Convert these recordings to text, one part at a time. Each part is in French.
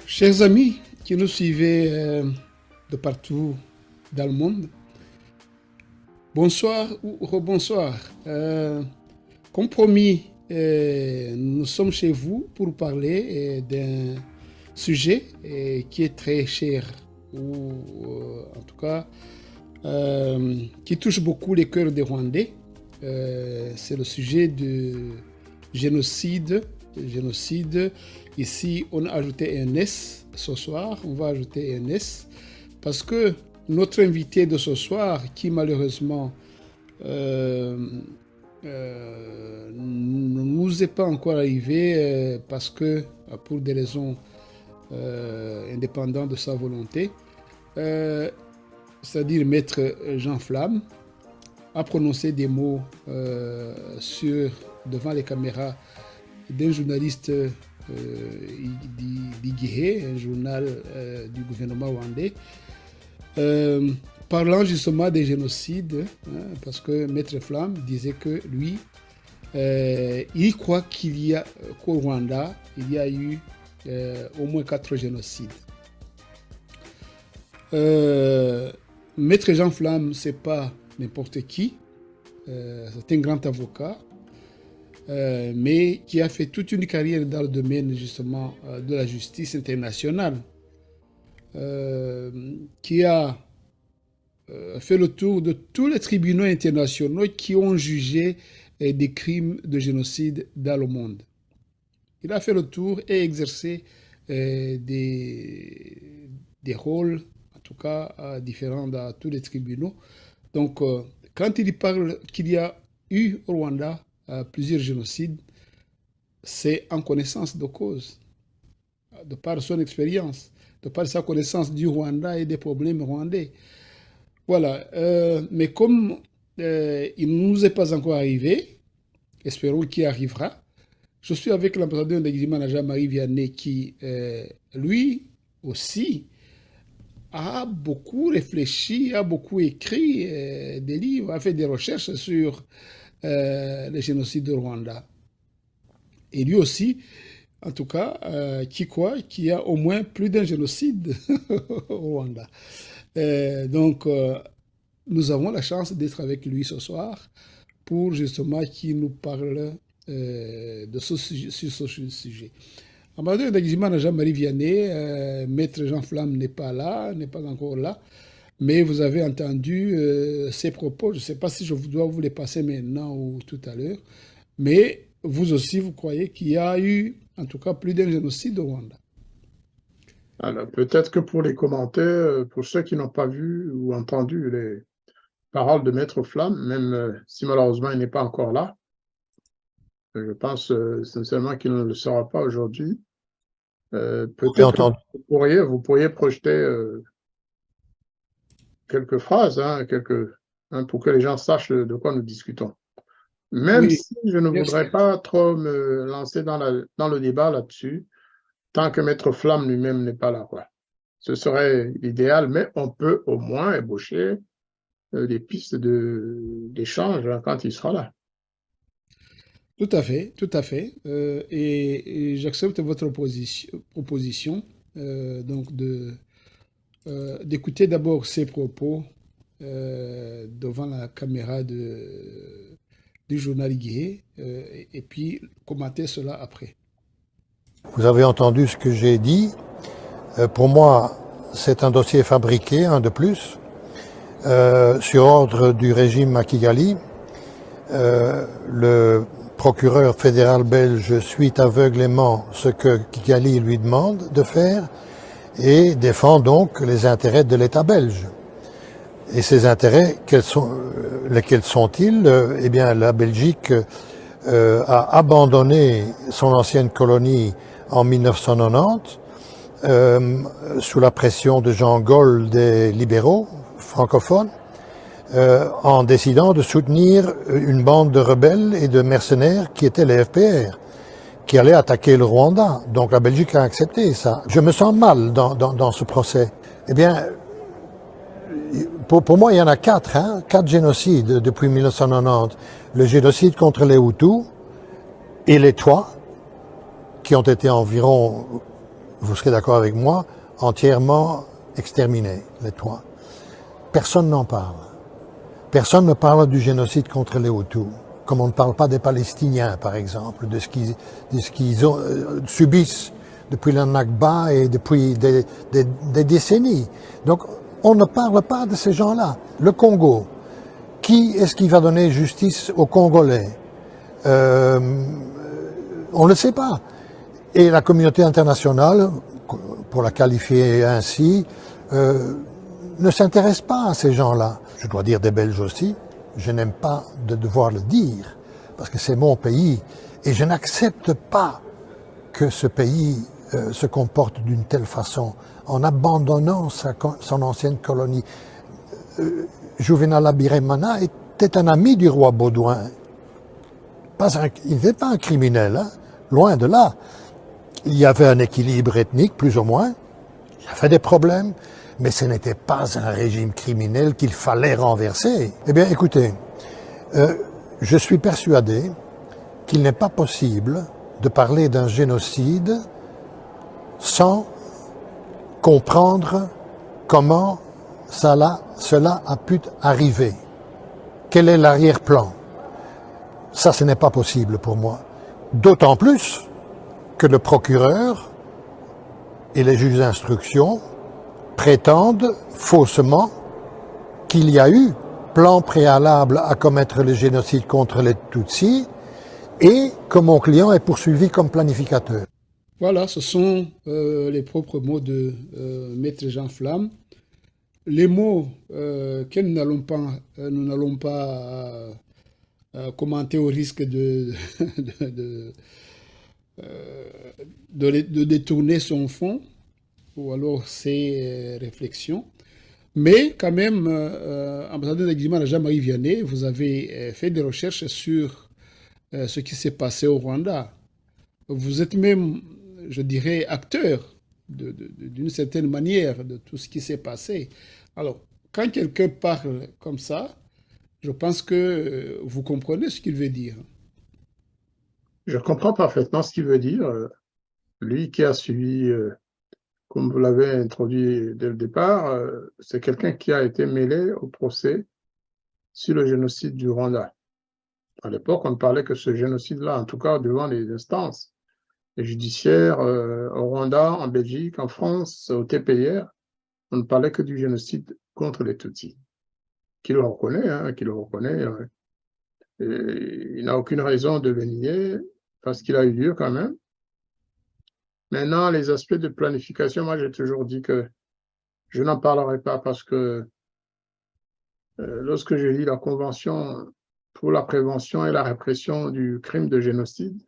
Chers amis qui nous suivez de partout dans le monde, bonsoir ou rebonsoir. Comme promis, nous sommes chez vous pour parler d'un sujet qui est très cher, ou en tout cas qui touche beaucoup les cœurs des Rwandais. C'est le sujet du génocide. Génocide. Ici, on a ajouté un S ce soir. On va ajouter un S parce que notre invité de ce soir, qui malheureusement ne nous est pas encore arrivé parce que pour des raisons indépendantes de sa volonté, c'est-à-dire Maître Jean Flamme, a prononcé des mots devant les caméras d'un journaliste d'Igihe, un journal du gouvernement rwandais, parlant justement des génocides, parce que Maître Flamme disait que lui, il croit qu'au Rwanda, il y a eu au moins 4 génocides. Maître Jean Flamme, c'est pas n'importe qui, c'est un grand avocat, mais qui a fait toute une carrière dans le domaine justement de la justice internationale, qui a fait le tour de tous les tribunaux internationaux qui ont jugé des crimes de génocide dans le monde. Il a fait le tour et exercé des rôles, en tout cas différents dans tous les tribunaux. Donc, quand il parle qu'il y a eu au Rwanda plusieurs génocides, c'est en connaissance de cause, de par son expérience, de par sa connaissance du Rwanda et des problèmes rwandais. Voilà, mais comme il ne nous est pas encore arrivé, espérons qu'il arrivera, je suis avec l'ambassadeur d'Eximana Jean-Marie Vianney qui, lui aussi, a beaucoup réfléchi, a beaucoup écrit des livres, a fait des recherches sur le génocide du Rwanda. Et lui aussi, en tout cas, qui croit qu'il y a au moins plus d'un génocide au Rwanda. Donc, nous avons la chance d'être avec lui ce soir pour justement qu'il nous parle sur ce sujet. Ambassadeur d'Eximana Jean-Marie Vianney, Maître Jean Flamme n'est pas là, n'est pas encore là, mais vous avez entendu ses propos. Je ne sais pas si je dois vous les passer maintenant ou tout à l'heure, mais vous aussi, vous croyez qu'il y a eu, en tout cas, plus d'un génocide au Rwanda. Alors, peut-être que pour les commentaires, pour ceux qui n'ont pas vu ou entendu les paroles de Maître Flamme, même si malheureusement il n'est pas encore là, je pense sincèrement qu'il ne le sera pas aujourd'hui. Peut-être que vous pourriez projeter quelques phrases, pour que les gens sachent de quoi nous discutons. Même Oui, si je ne voudrais pas trop me lancer dans le débat là-dessus, tant que Maître Flamme lui-même n'est pas là, quoi. Ce serait l'idéal, mais on peut au moins ébaucher des pistes d'échange quand il sera là. Tout à fait, tout à fait. Et j'accepte votre proposition donc d'écouter d'abord ses propos devant la caméra du journal Gué et puis commenter cela après. Vous avez entendu ce que j'ai dit. Pour moi, c'est un dossier fabriqué, un de plus, sur ordre du régime à Kigali. Le procureur fédéral belge suit aveuglément ce que Kigali lui demande de faire et défend donc les intérêts de l'État belge. Et ces intérêts, lesquels sont-ils? Eh bien, la Belgique a abandonné son ancienne colonie en 1990 sous la pression de Jean Gaulle des libéraux francophones, en décidant de soutenir une bande de rebelles et de mercenaires qui étaient les FPR, qui allaient attaquer le Rwanda. Donc la Belgique a accepté ça. Je me sens mal dans ce procès. Eh bien, pour moi, il y en a 4, 4 génocides depuis 1990. Le génocide contre les Hutus et les Twa, qui ont été environ vous serez d'accord avec moi, entièrement exterminés, les Touaregs. Personne n'en parle. Personne ne parle du génocide contre les Hutus, comme on ne parle pas des Palestiniens, par exemple, de ce qu'ils subissent depuis la Nakba et depuis des décennies. Donc, on ne parle pas de ces gens-là. Le Congo, qui est-ce qui va donner justice aux Congolais? On ne le sait pas. Et la communauté internationale, pour la qualifier ainsi, ne s'intéresse pas à ces gens-là. Je dois dire des Belges aussi, je n'aime pas de devoir le dire, parce que c'est mon pays, et je n'accepte pas que ce pays se comporte d'une telle façon, en abandonnant son ancienne colonie. Juvenal Habyarimana était un ami du roi Baudouin. Il n'était pas un criminel, hein, loin de là. Il y avait un équilibre ethnique, plus ou moins, il y avait des problèmes, mais ce n'était pas un régime criminel qu'il fallait renverser. Eh bien, écoutez, je suis persuadé qu'il n'est pas possible de parler d'un génocide sans comprendre comment cela a pu arriver. Quel est l'arrière-plan? Ça, ce n'est pas possible pour moi. D'autant plus que le procureur et les juges d'instruction prétendent faussement qu'il y a eu plan préalable à commettre le génocide contre les Tutsis et que mon client est poursuivi comme planificateur. Voilà, ce sont les propres mots de Maître Jean Flamme. Les mots que nous n'allons pas commenter au risque de détourner son fond, ou alors ses réflexions. Mais quand même, ambassadeur d'Agimana Jean-Marie Vianney, vous avez fait des recherches sur ce qui s'est passé au Rwanda. Vous êtes même, je dirais, acteur d'une certaine manière de tout ce qui s'est passé. Alors, quand quelqu'un parle comme ça, je pense que vous comprenez ce qu'il veut dire. Je comprends parfaitement ce qu'il veut dire. Lui qui a suivi, comme vous l'avez introduit dès le départ, c'est quelqu'un qui a été mêlé au procès sur le génocide du Rwanda. À l'époque, on ne parlait que ce génocide-là, en tout cas devant les instances judiciaires au Rwanda, en Belgique, en France, au TPR, on ne parlait que du génocide contre les Tutsis. Qui le reconnaît, hein, qui le reconnaît. Et il n'a aucune raison de le nier, parce qu'il a eu lieu quand même. Maintenant, les aspects de planification, moi j'ai toujours dit que je n'en parlerai pas parce que lorsque je lis la Convention pour la prévention et la répression du crime de génocide,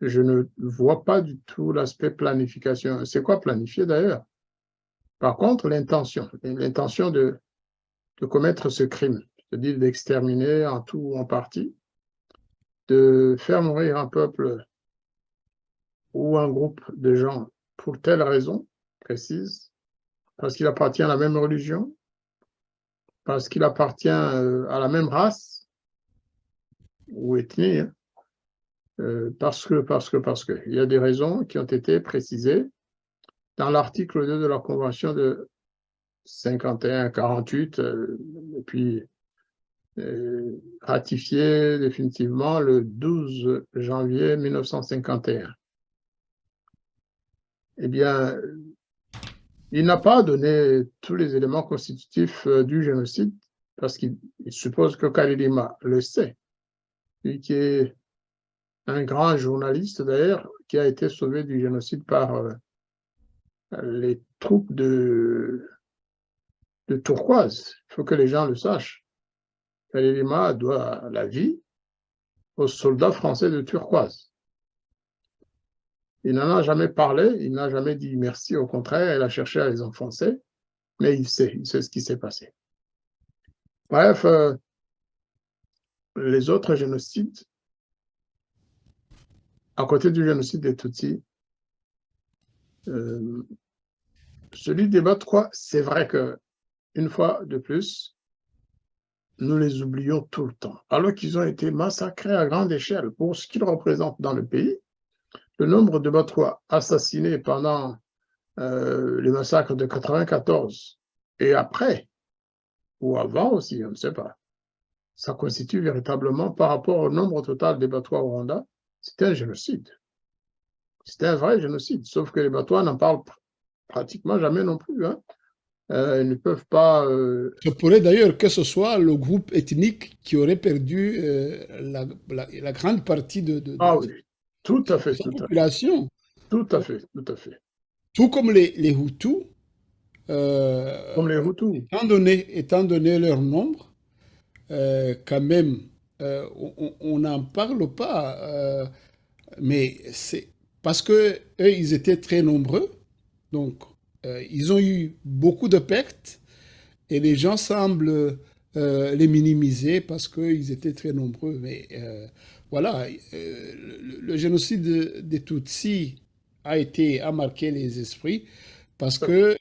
je ne vois pas du tout l'aspect planification. C'est quoi planifier d'ailleurs? Par contre, l'intention de commettre ce crime, c'est-à-dire d'exterminer en tout ou en partie, de faire mourir un peuple ou un groupe de gens pour telle raison précise, parce qu'il appartient à la même religion, parce qu'il appartient à la même race ou ethnie, hein, parce que. Il y a des raisons qui ont été précisées dans l'article 2 de la Convention de 51-48, et puis ratifié définitivement le 12 janvier 1951. Eh bien, il n'a pas donné tous les éléments constitutifs du génocide, parce qu'il suppose que Kalilima le sait, lui qui est un grand journaliste d'ailleurs, qui a été sauvé du génocide par les troupes de Turquoise. Il faut que les gens le sachent. Kalilima doit la vie aux soldats français de Turquoise. Il n'en a jamais parlé, il n'a jamais dit merci, au contraire, il a cherché à les enfoncer, mais il sait ce qui s'est passé. Bref, les autres génocides, à côté du génocide des Tutsis, celui des Batwa, c'est vrai que, une fois de plus, nous les oublions tout le temps, alors qu'ils ont été massacrés à grande échelle pour ce qu'ils représentent dans le pays. Le nombre de Batwa assassinés pendant les massacres de 94 et après, ou avant aussi, on ne sait pas, ça constitue véritablement, par rapport au nombre total des Batois au Rwanda, c'était un génocide. C'était un vrai génocide, sauf que les Batois n'en parlent pratiquement jamais non plus. Hein. Ils ne peuvent pas... Je pourrais d'ailleurs que ce soit le groupe ethnique qui aurait perdu la grande partie Ah oui, tout à de fait, sa tout à fait, population, tout à fait, tout à fait. tout comme les Hutus, Comme les Hutus. étant donné leur nombre, quand même, on n'en parle pas, mais c'est parce que eux, ils étaient très nombreux, donc ils ont eu beaucoup de pertes et les gens semblent les minimiser parce qu'ils étaient très nombreux. Mais voilà, le génocide des Tutsis a marqué les esprits parce que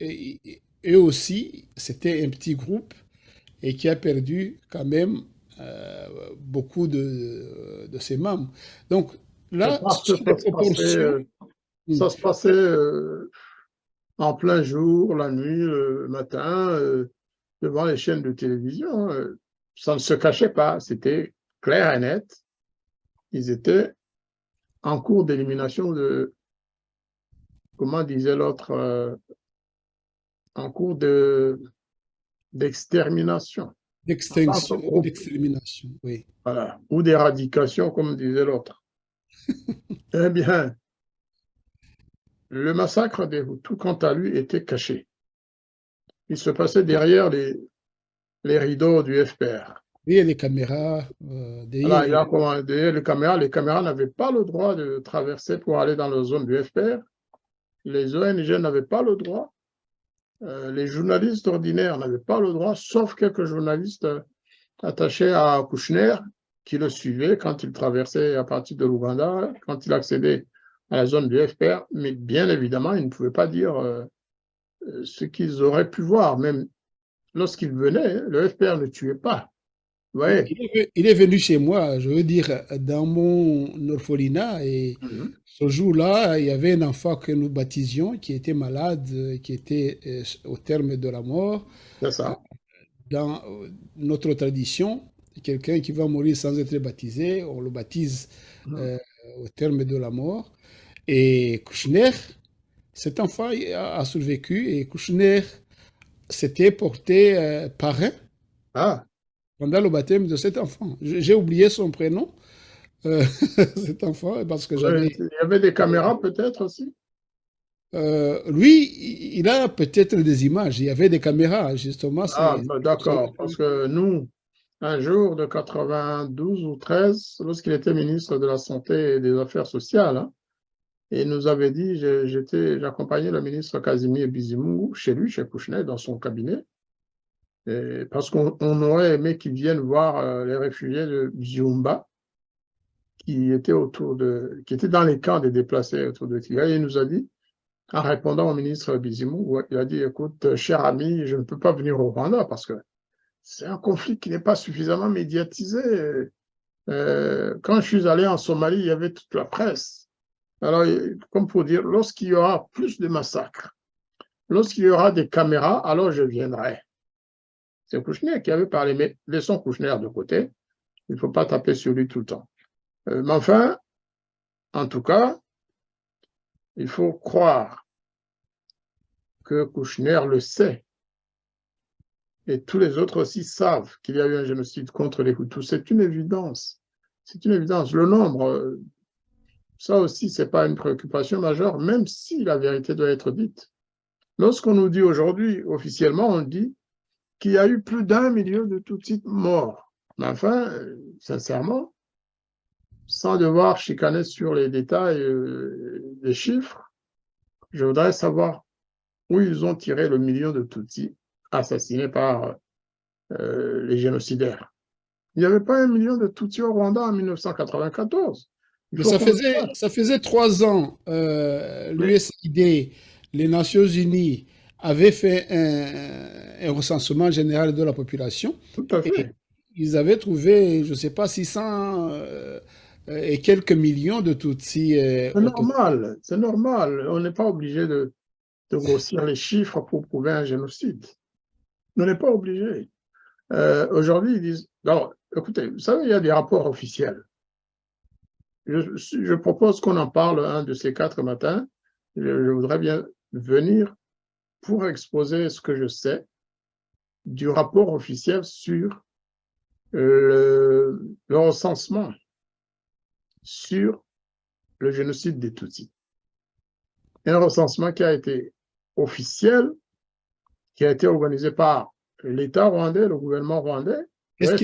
eux aussi, c'était un petit groupe et qui a perdu quand même beaucoup de ses membres. Donc C'est là, parce ce que sont des proportions. ça se passait en plein jour, la nuit, le matin, devant les chaînes de télévision. Ça ne se cachait pas, c'était clair et net. Ils étaient en cours d'élimination de, comment disait l'autre, en cours d'extermination, D'extinction entre ou groupes, d'extermination, oui. voilà, ou d'éradication, comme disait l'autre. Eh bien, le massacre des Hutus, quant à lui, était caché. Il se passait derrière les rideaux du FPR. Derrière les caméras, Voilà, derrière il y a commandé les caméras n'avaient pas le droit de traverser pour aller dans la zone du FPR. Les ONG n'avaient pas le droit. Les journalistes ordinaires n'avaient pas le droit, sauf quelques journalistes attachés à Kouchner qui le suivaient quand il traversait à partir de l'Ouganda, quand il accédait à la zone du FPR. Mais bien évidemment, ils ne pouvaient pas dire ce qu'ils auraient pu voir. Même lorsqu'ils venaient, le FPR ne tuait pas. Vous voyez? il est venu chez moi, je veux dire, dans mon orphelinat. Et ce jour-là, il y avait un enfant que nous baptisions qui était malade, qui était au terme de la mort. C'est Euh, ça. Dans notre tradition, quelqu'un qui va mourir sans être baptisé, on le baptise euh, au terme de la mort. Et Kouchner, cet enfant a survécu et Kouchner s'était porté parrain Ah, pendant le baptême de cet enfant. J'ai oublié son prénom, euh, cet enfant, parce que ouais, j'avais... il y avait des caméras peut-être aussi? Lui, il a peut-être des images. Il y avait des caméras, justement. Ah, ben, d'accord, parce que nous, un jour de 92 ou 13, lorsqu'il était ministre de la Santé et des Affaires sociales, hein, il nous avait dit, j'accompagnais le ministre Casimir Bizimungu chez lui, chez Kouchner, dans son cabinet, et parce qu'on aurait aimé qu'il vienne voir les réfugiés de Byumba qui étaient dans les camps des déplacés autour de Kigali. Il nous a dit, en répondant au ministre Bizimungu, il a dit, écoute, cher ami, je ne peux pas venir au Rwanda parce que c'est un conflit qui n'est pas suffisamment médiatisé. Quand je suis allé en Somalie, il y avait toute la presse. Alors, comme pour dire, lorsqu'il y aura plus de massacres, lorsqu'il y aura des caméras, alors je viendrai. C'est Kouchner qui avait parlé, mais laissons Kouchner de côté. Il ne faut pas taper sur lui tout le temps. Mais enfin, en tout cas, il faut croire que Kouchner le sait. Et tous les autres aussi savent qu'il y a eu un génocide contre les Hutus. C'est une évidence. C'est une évidence. Le nombre, ça aussi, ce n'est pas une préoccupation majeure, même si la vérité doit être dite. Lorsqu'on nous dit aujourd'hui, officiellement, on dit qu'il y a eu plus d'1 million de Tutsis morts. Mais enfin, sincèrement, sans devoir chicaner sur les détails des chiffres, je voudrais savoir où ils ont tiré le million de Tutsis assassinés par les génocidaires. Il n'y avait pas 1 million de Tutsis au Rwanda en 1994. Mais ça faisait 3 ans, l'USAID, les Nations Unies, avaient fait un recensement général de la population Tout à et fait. ils avaient trouvé, je ne sais pas, 600 et quelques millions de Tutsis C'est au total. normal, c'est normal. On n'est pas obligé de de grossir les chiffres pour prouver un génocide. On n'est pas obligé. Aujourd'hui, ils disent, non, écoutez, vous savez, il y a des rapports officiels. Je propose qu'on en parle un de ces 4 matins. Je voudrais bien venir pour exposer ce que je sais du rapport officiel sur le recensement sur le génocide des Tutsis. Un recensement qui a été officiel, qui a été organisé par l'État rwandais, le gouvernement rwandais. Est-ce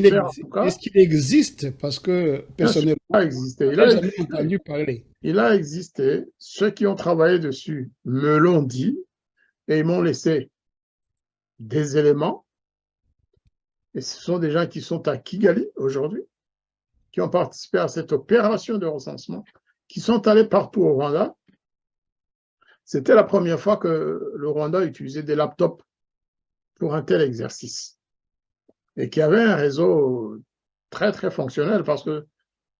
qu'il existe? Parce que personnellement, il a existé. je n'ai jamais entendu parler. Il a existé. Ceux qui ont travaillé dessus me l'ont dit et ils m'ont laissé des éléments. Et ce sont des gens qui sont à Kigali aujourd'hui, qui ont participé à cette opération de recensement, qui sont allés partout au Rwanda. C'était la première fois que le Rwanda utilisait des laptops pour un tel exercice. Et qui avait un réseau très, très fonctionnel parce que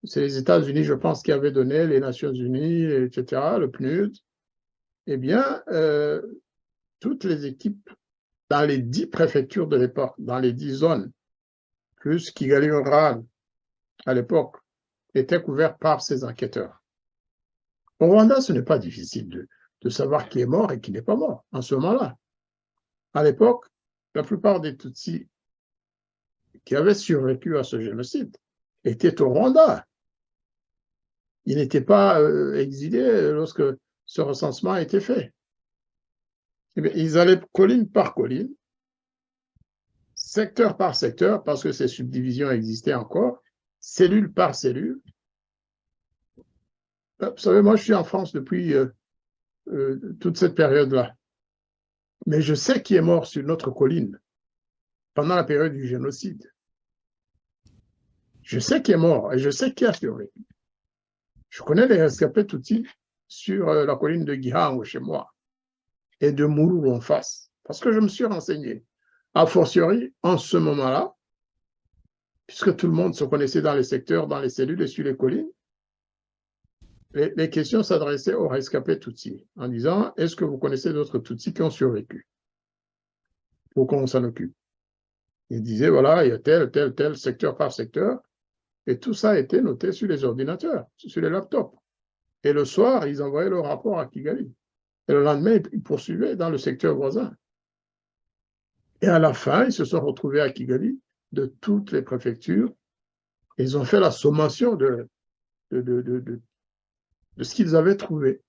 c'est les États-Unis, je pense, qui avaient donné, les Nations Unies, etc., le PNUD. Eh bien, toutes les équipes dans les 10 préfectures de l'époque, dans les 10 zones, plus Kigali rural à l'époque, étaient couvertes par ces enquêteurs. Au Rwanda, ce n'est pas difficile de savoir qui est mort et qui n'est pas mort en ce moment-là. À l'époque, la plupart des Tutsis qui avaient survécu à ce génocide étaient au Rwanda. Ils n'étaient pas exilés lorsque ce recensement a été fait. Eh bien, ils allaient colline par colline, secteur par secteur, parce que ces subdivisions existaient encore, cellule par cellule. Vous savez, moi, je suis en France depuis toute cette période-là. Mais je sais qui est mort sur notre colline pendant la période du génocide. Je sais qui est mort et je sais qui a survécu. Je connais les rescapés Tutsis sur la colline de Gihanga chez moi et de Mourourou en face, parce que je me suis renseigné. A fortiori, en ce moment-là, puisque tout le monde se connaissait dans les secteurs, dans les cellules et sur les collines, les questions s'adressaient aux rescapés Tutsis en disant « Est-ce que vous connaissez d'autres Tutsis qui ont survécu ?» Pour qu'on s'en occupe. Ils disaient « Voilà, il y a tel, secteur par secteur. » Et tout ça a été noté sur les ordinateurs, sur les laptops. Et le soir, ils envoyaient le rapport à Kigali. Et le lendemain, ils poursuivaient dans le secteur voisin. Et à la fin, ils se sont retrouvés à Kigali de toutes les préfectures. Et ils ont fait la sommation de ce qu'ils avaient trouvé.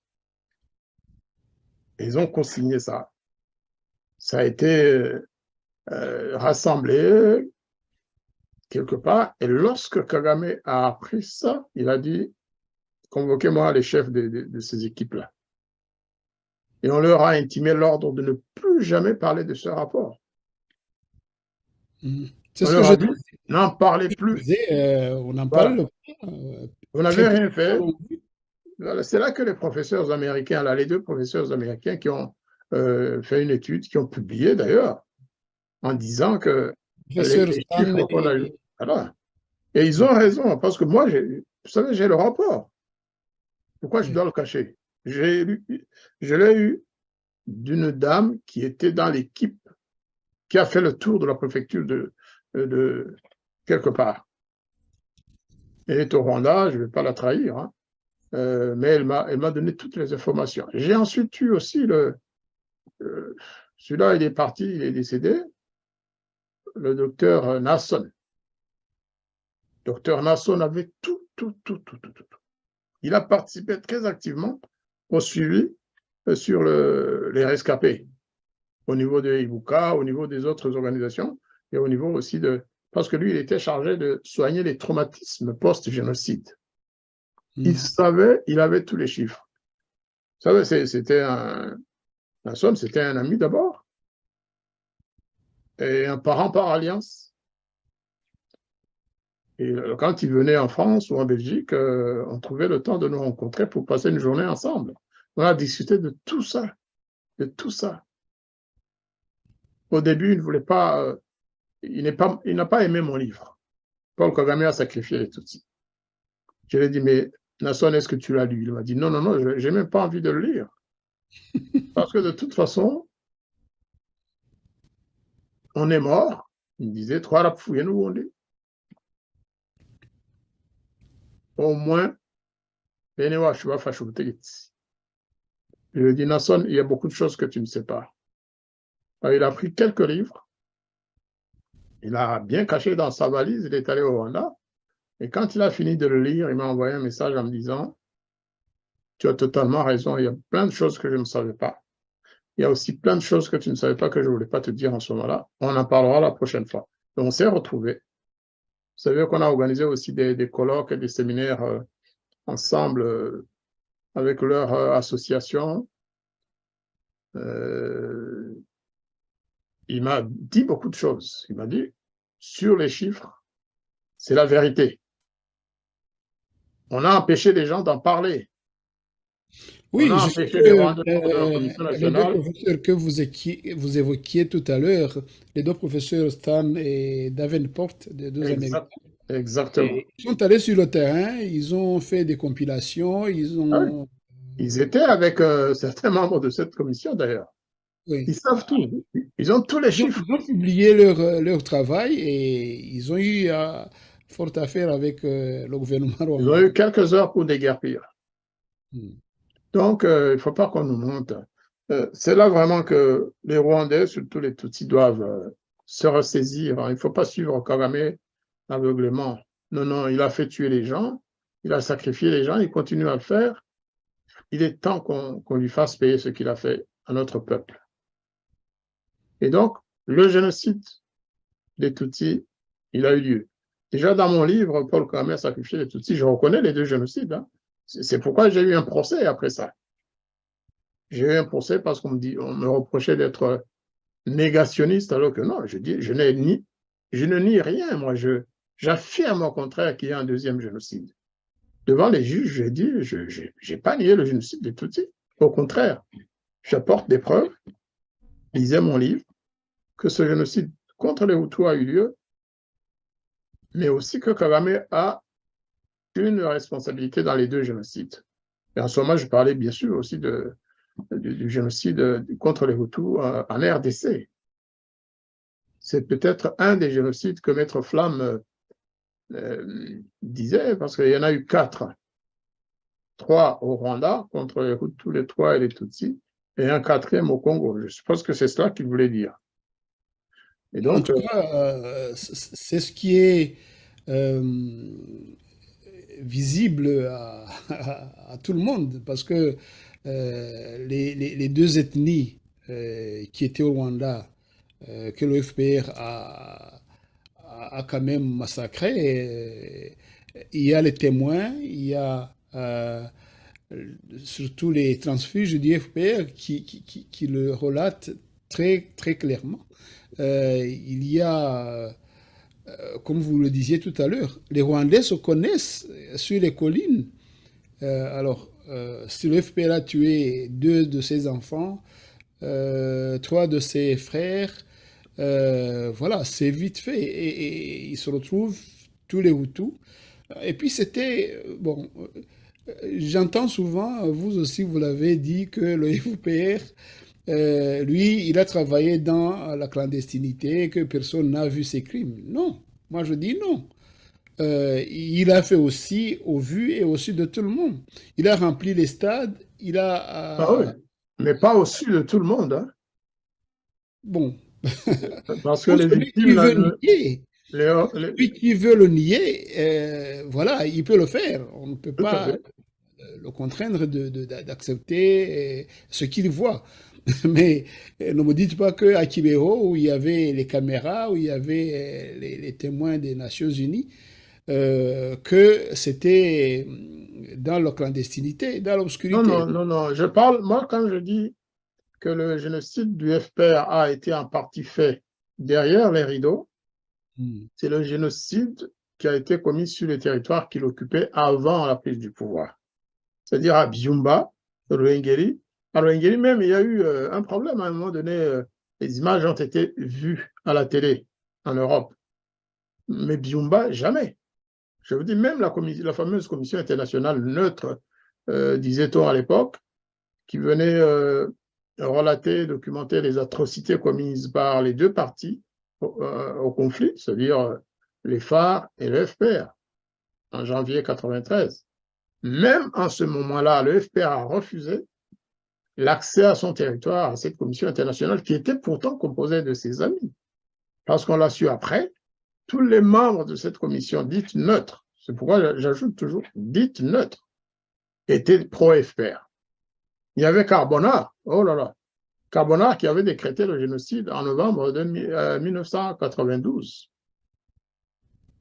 Et ils ont consigné ça. Ça a été rassemblé quelque part. Et lorsque Kagame a appris ça, il a dit « Convoquez-moi les chefs de ces équipes-là ». Et on leur a intimé l'ordre de ne plus jamais parler de ce rapport. C'est ce que je dis. N'en parlez plus. On n'en parle pas. Vous n'avez rien fait. C'est là que les professeurs américains, là, les 2 professeurs américains qui ont fait une étude, qui ont publié d'ailleurs, en disant que les chiffres qu'on a eu. Voilà. Et ils ont raison, parce que moi, vous savez, j'ai le rapport. Pourquoi je dois le cacher? Je l'ai eu d'une dame qui était dans l'équipe qui a fait le tour de la préfecture de quelque part. Elle est au Rwanda, je ne vais pas la trahir, hein, mais elle m'a donné toutes les informations. J'ai ensuite eu aussi celui-là, il est parti, il est décédé, le docteur Nasson. Docteur Nasson avait tout. Il a participé très activement au suivi sur les rescapés, au niveau de Ibuka, au niveau des autres organisations, et au niveau aussi parce que lui, il était chargé de soigner les traumatismes post-génocide. Il savait, il avait tous les chiffres. Vous savez, c'était Nasson, c'était un ami d'abord, et un parent par alliance. Et quand il venait en France ou en Belgique, on trouvait le temps de nous rencontrer pour passer une journée ensemble. On a discuté de tout ça, Au début, il ne voulait pas, il n'a pas aimé mon livre. Paul Kagame a sacrifié les Tutsis. Je lui ai dit, mais Nasson, est-ce que tu l'as lu? Il m'a dit, non, je n'ai même pas envie de le lire. Parce que de toute façon, on est mort. Il disait, trois rap fouillés, nous, on dit. Au moins, je lui ai dit, Nasson, il y a beaucoup de choses que tu ne sais pas. Alors, il a pris quelques livres, il a bien caché dans sa valise, il est allé au Rwanda, et quand il a fini de le lire, il m'a envoyé un message en me disant, tu as totalement raison, il y a plein de choses que je ne savais pas. Il y a aussi plein de choses que tu ne savais pas que je ne voulais pas te dire en ce moment-là. On en parlera la prochaine fois. Donc, on s'est retrouvés. Vous savez qu'on a organisé aussi des colloques et des séminaires ensemble avec leur association. Il m'a dit beaucoup de choses. Il m'a dit, sur les chiffres, c'est la vérité. On a empêché les gens d'en parler. Oui, On a je sais empêché que les rendre compte de la Commission les deux nationale. professeurs que vous évoquiez tout à l'heure, les deux professeurs Stan et Davenport, les deux Américains, Exactement. ils sont allés sur le terrain, ils ont fait des compilations, ils Ah oui. ont... Ils étaient avec certains membres de cette commission d'ailleurs. Oui. Ils savent tout. Ils ont tous les chiffres. Ils ont publié leur travail et ils ont eu fort affaire avec le gouvernement Ils ont rwandais. eu quelques heures pour déguerpir. Donc, il ne faut pas qu'on nous monte. C'est là vraiment que les Rwandais, surtout les Tutsis, doivent se ressaisir. Il ne faut pas suivre Kagame aveuglément. Non, non, il a fait tuer les gens, il a sacrifié les gens, il continue à le faire. Il est temps qu'on lui fasse payer ce qu'il a fait à notre peuple. Et donc, le génocide des Tutsis, il a eu lieu. Déjà dans mon livre, Paul Kagame a sacrifié les Tutsis, je reconnais les deux génocides. Hein. C'est pourquoi j'ai eu un procès après ça. J'ai eu un procès parce qu'on me reprochait d'être négationniste, alors que non, je ne nie rien, moi, j'affirme au contraire qu'il y a un deuxième génocide. Devant les juges, j'ai dit, je n'ai pas nié le génocide des Tutsis. Au contraire, j'apporte des preuves, lisez mon livre, que ce génocide contre les Hutus a eu lieu, mais aussi que Kagame a une responsabilité dans les deux génocides. Et en ce moment, je parlais bien sûr aussi du génocide contre les Hutus en RDC. C'est peut-être un des génocides que Maître Flamme disait, parce qu'il y en a eu 4. 3 au Rwanda contre les Hutus, les Trois et les Tutsis, et un 4e au Congo. Je suppose que c'est cela qu'il voulait dire. Et donc, en tout cas, c'est ce qui est visible à tout le monde, parce que les deux ethnies qui étaient au Rwanda, que le FPR a quand même massacré, il y a les témoins, il y a surtout les transfuges du FPR qui le relatent très, très clairement. Il y a comme vous le disiez tout à l'heure, les Rwandais se connaissent sur les collines. Si le FPR a tué 2 de ses enfants, 3 de ses frères, voilà, c'est vite fait. Et ils se retrouvent tous les Hutus. Et puis c'était, bon, j'entends souvent, vous aussi vous l'avez dit, que le FPR lui, il a travaillé dans la clandestinité, que personne n'a vu ses crimes. Non, moi je dis non. Il a fait aussi au vu et au su de tout le monde. Il a rempli les stades, il ah oui, a... mais pas au su de tout le monde. Hein. Bon, Parce que pour les celui qui victimes, veut nier, les, celui qui veut le nier, voilà, il peut le faire. On ne peut tout à pas fait. le contraindre d'accepter ce qu'il voit. Mais ne me dites pas qu'à Kibéro, où il y avait les caméras, où il y avait les témoins des Nations Unies, que c'était dans la clandestinité, dans Non, l'obscurité. non, non, non. Je parle, moi, quand je dis que le génocide du FPR a été en partie fait derrière les rideaux, c'est le génocide qui a été commis sur les territoires qu'il occupait avant la prise du pouvoir. C'est-à-dire à Byumba, Ruengeri. À Ruengeri même, il y a eu un problème à un moment donné. Les images ont été vues à la télé en Europe. Mais Byumba, jamais. Je vous dis, même la fameuse commission internationale neutre, disait-on à l'époque, qui venait relater, documenter les atrocités commises par les deux parties au conflit, c'est-à-dire les FARC et le FPR, en janvier 1993. Même en ce moment-là, le FPR a refusé l'accès à son territoire, à cette commission internationale qui était pourtant composée de ses amis. Parce qu'on l'a su après, tous les membres de cette commission dite neutre, c'est pourquoi j'ajoute toujours dite neutre, étaient pro-FPR. Il y avait Carbonard, oh là là, Carbonard qui avait décrété le génocide en novembre 1992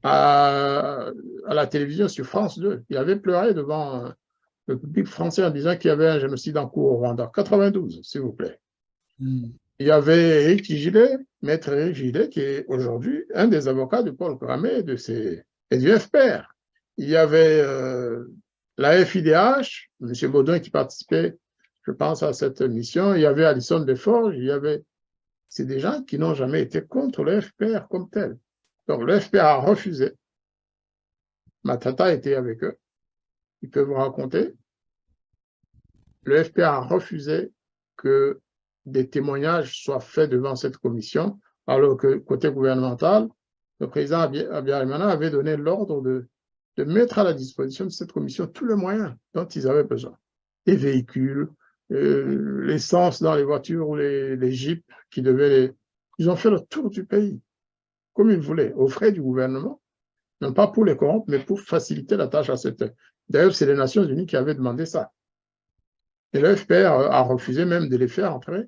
à la télévision sur France 2. Il avait pleuré devant le public français en disant qu'il y avait un génocide en cours au Rwanda. 92, s'il vous plaît. Il y avait Éric Gilet, maître Éric Gilet, qui est aujourd'hui un des avocats de Paul Kagame et du FPR. Il y avait la FIDH, M. Baudouin qui participait, je pense, à cette mission. Il y avait Alison Desforges, c'est des gens qui n'ont jamais été contre le FPR comme tel. Donc le FPR a refusé. Matata était avec eux. Il peut vous raconter. Le FPR a refusé que des témoignages soient faits devant cette commission, alors que côté gouvernemental, le président Abiyarimana avait donné l'ordre de mettre à la disposition de cette commission tous les moyens dont ils avaient besoin. Les véhicules, l'essence dans les voitures ou les jeeps qui devaient Ils ont fait le tour du pays, comme ils voulaient, aux frais du gouvernement, non pas pour les corrompre, mais pour faciliter la tâche à cette... D'ailleurs, c'est les Nations Unies qui avaient demandé ça. Et le FPR a refusé même de les faire entrer.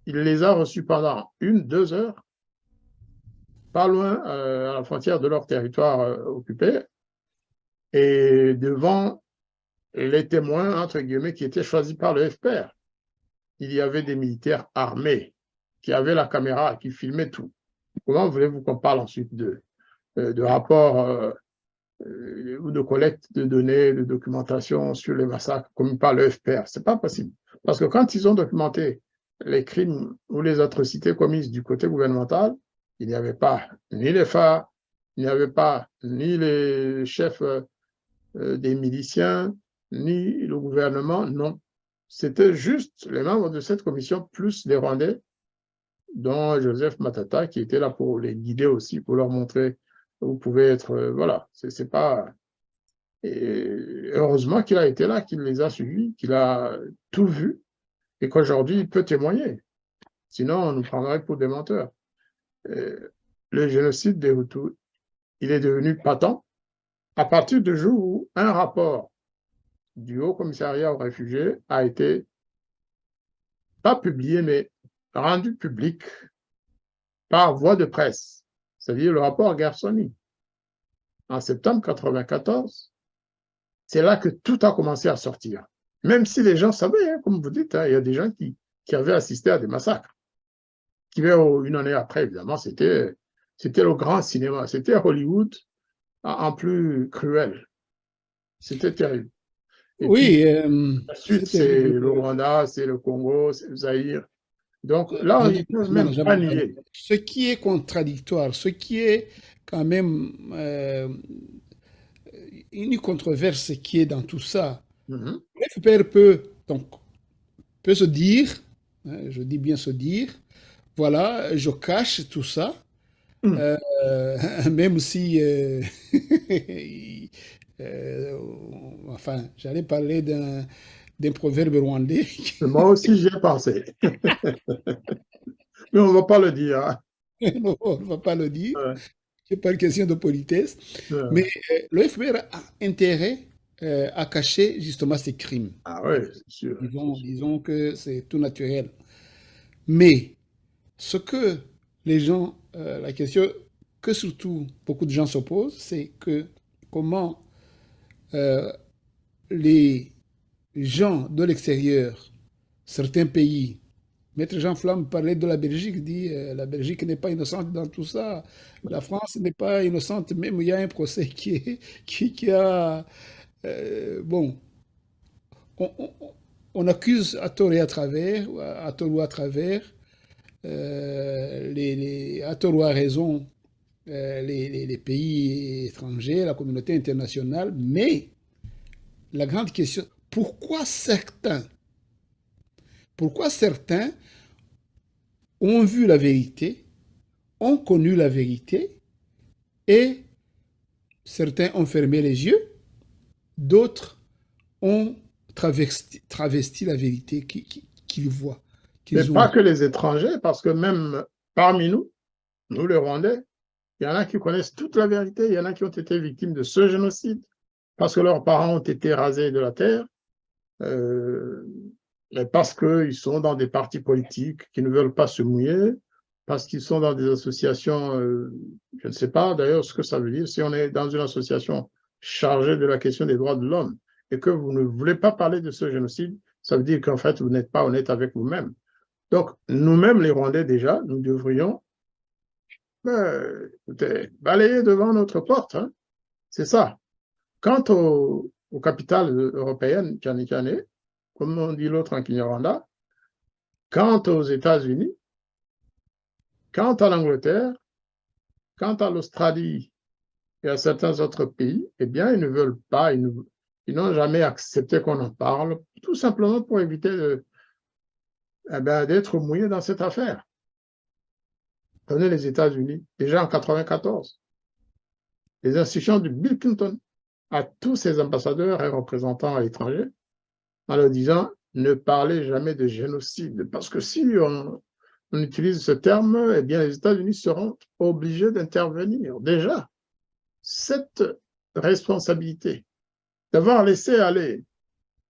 Il les a reçus pendant 1-2 heures, pas loin à la frontière de leur territoire occupé, et devant les témoins, entre guillemets, qui étaient choisis par le FPR. Il y avait des militaires armés qui avaient la caméra, qui filmaient tout. Comment voulez-vous qu'on parle ensuite de rapports ou de collecte de données, de documentation sur les massacres commis par le FPR? Ce n'est pas possible. Parce que quand ils ont documenté les crimes ou les atrocités commises du côté gouvernemental, il n'y avait pas ni les FARC, il n'y avait pas ni les chefs des miliciens, ni le gouvernement, non. C'était juste les membres de cette commission, plus les Rwandais, dont Joseph Matata, qui était là pour les guider aussi, pour leur montrer où vous pouvez être, voilà, c'est pas... Et heureusement qu'il a été là, qu'il les a suivis, qu'il a tout vu, et qu'aujourd'hui, il peut témoigner. Sinon, on nous prendrait pour des menteurs. Le génocide des Hutus, il est devenu patent à partir du jour où un rapport du Haut Commissariat aux réfugiés a été, pas publié, mais rendu public par voie de presse, c'est-à-dire le rapport Gersony, en septembre 1994. C'est là que tout a commencé à sortir. Même si les gens savaient, hein, comme vous dites, hein, il y a des gens qui avaient assisté à des massacres. Qui, une année après, évidemment, c'était le grand cinéma. C'était Hollywood en plus cruel. C'était terrible. Et oui. Ensuite, c'est le Rwanda, c'est le Congo, c'est le Zaïre. Donc là, on ne peut même pas nier. Ce qui est contradictoire, ce qui est quand même une controverse qui est dans tout ça, le FPR peut se dire, hein, je dis bien se dire, voilà, je cache tout ça, même si, enfin, j'allais parler d'un proverbe rwandais. Moi aussi, j'y ai pensé. Mais on ne va pas le dire. Hein. Non, on ne va pas le dire. C'est pas une question de politesse. Mais le FPR a intérêt à cacher justement ces crimes. Ah oui, c'est sûr. Disons que c'est tout naturel. Mais ce que les gens, la question que surtout beaucoup de gens se posent, c'est que comment les gens de l'extérieur, certains pays, Maître Jean Flamme parlait de la Belgique, dit la Belgique n'est pas innocente dans tout ça, la France n'est pas innocente, même il y a un procès qui a... bon, on accuse à tort et à travers, à tort ou à travers, à tort ou à raison, les pays étrangers, la communauté internationale, mais la grande question, pourquoi certains pourquoi certains ont vu la vérité, ont connu la vérité, et certains ont fermé les yeux, d'autres ont travesti la vérité qu'ils voient, Mais qu'ils ont pas vue. que les étrangers, parce que même parmi nous, nous les Rwandais, il y en a qui connaissent toute la vérité, il y en a qui ont été victimes de ce génocide, parce que leurs parents ont été rasés de la terre, mais parce qu'ils sont dans des partis politiques qui ne veulent pas se mouiller, parce qu'ils sont dans des associations, je ne sais pas d'ailleurs ce que ça veut dire, si on est dans une association chargée de la question des droits de l'homme et que vous ne voulez pas parler de ce génocide, ça veut dire qu'en fait, vous n'êtes pas honnête avec vous-même. Donc, nous-mêmes, les Rwandais, déjà, nous devrions balayer devant notre porte. Hein. C'est ça. Quant aux capitales européennes, Tchani, comme on dit l'autre en Kinyarwanda, quant aux États-Unis, quant à l'Angleterre, quant à l'Australie et à certains autres pays, eh bien, ils ne veulent pas, ils n'ont jamais accepté qu'on en parle, tout simplement pour éviter d'être mouillés dans cette affaire. Prenez les États-Unis, déjà en 1994, les institutions de Bill Clinton à tous ses ambassadeurs et représentants à l'étranger, en leur disant ne parlez jamais de génocide, parce que si on utilise ce terme, eh bien, les États-Unis seront obligés d'intervenir. Déjà, cette responsabilité d'avoir laissé aller,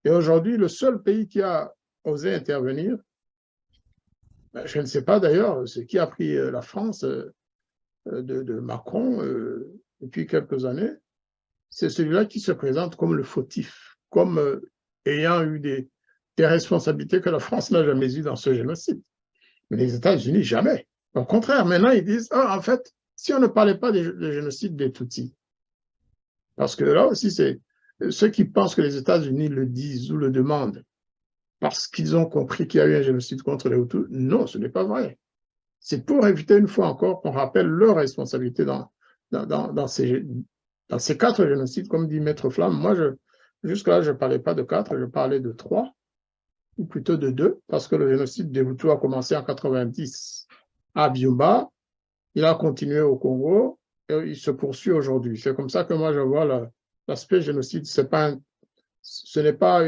et aujourd'hui, le seul pays qui a osé intervenir, je ne sais pas d'ailleurs ce qui a pris la France de Macron depuis quelques années, c'est celui-là qui se présente comme le fautif, comme ayant eu des responsabilités que la France n'a jamais eues dans ce génocide. Mais les États-Unis, jamais. Au contraire, maintenant, ils disent, en fait, si on ne parlait pas du génocide des Tutsis, parce que là aussi, c'est ceux qui pensent que les États-Unis le disent ou le demandent parce qu'ils ont compris qu'il y a eu un génocide contre les Hutus, non, ce n'est pas vrai. C'est pour éviter une fois encore qu'on rappelle leur responsabilité dans ces 4 génocides, comme dit Maître Flamme. Moi, jusque-là, je ne parlais pas de 4, je parlais de 3, ou plutôt de 2, parce que le génocide des Hutus a commencé en 90 à Byumba, il a continué au Congo, et il se poursuit aujourd'hui. C'est comme ça que moi, je vois l'aspect génocide. Ce n'est pas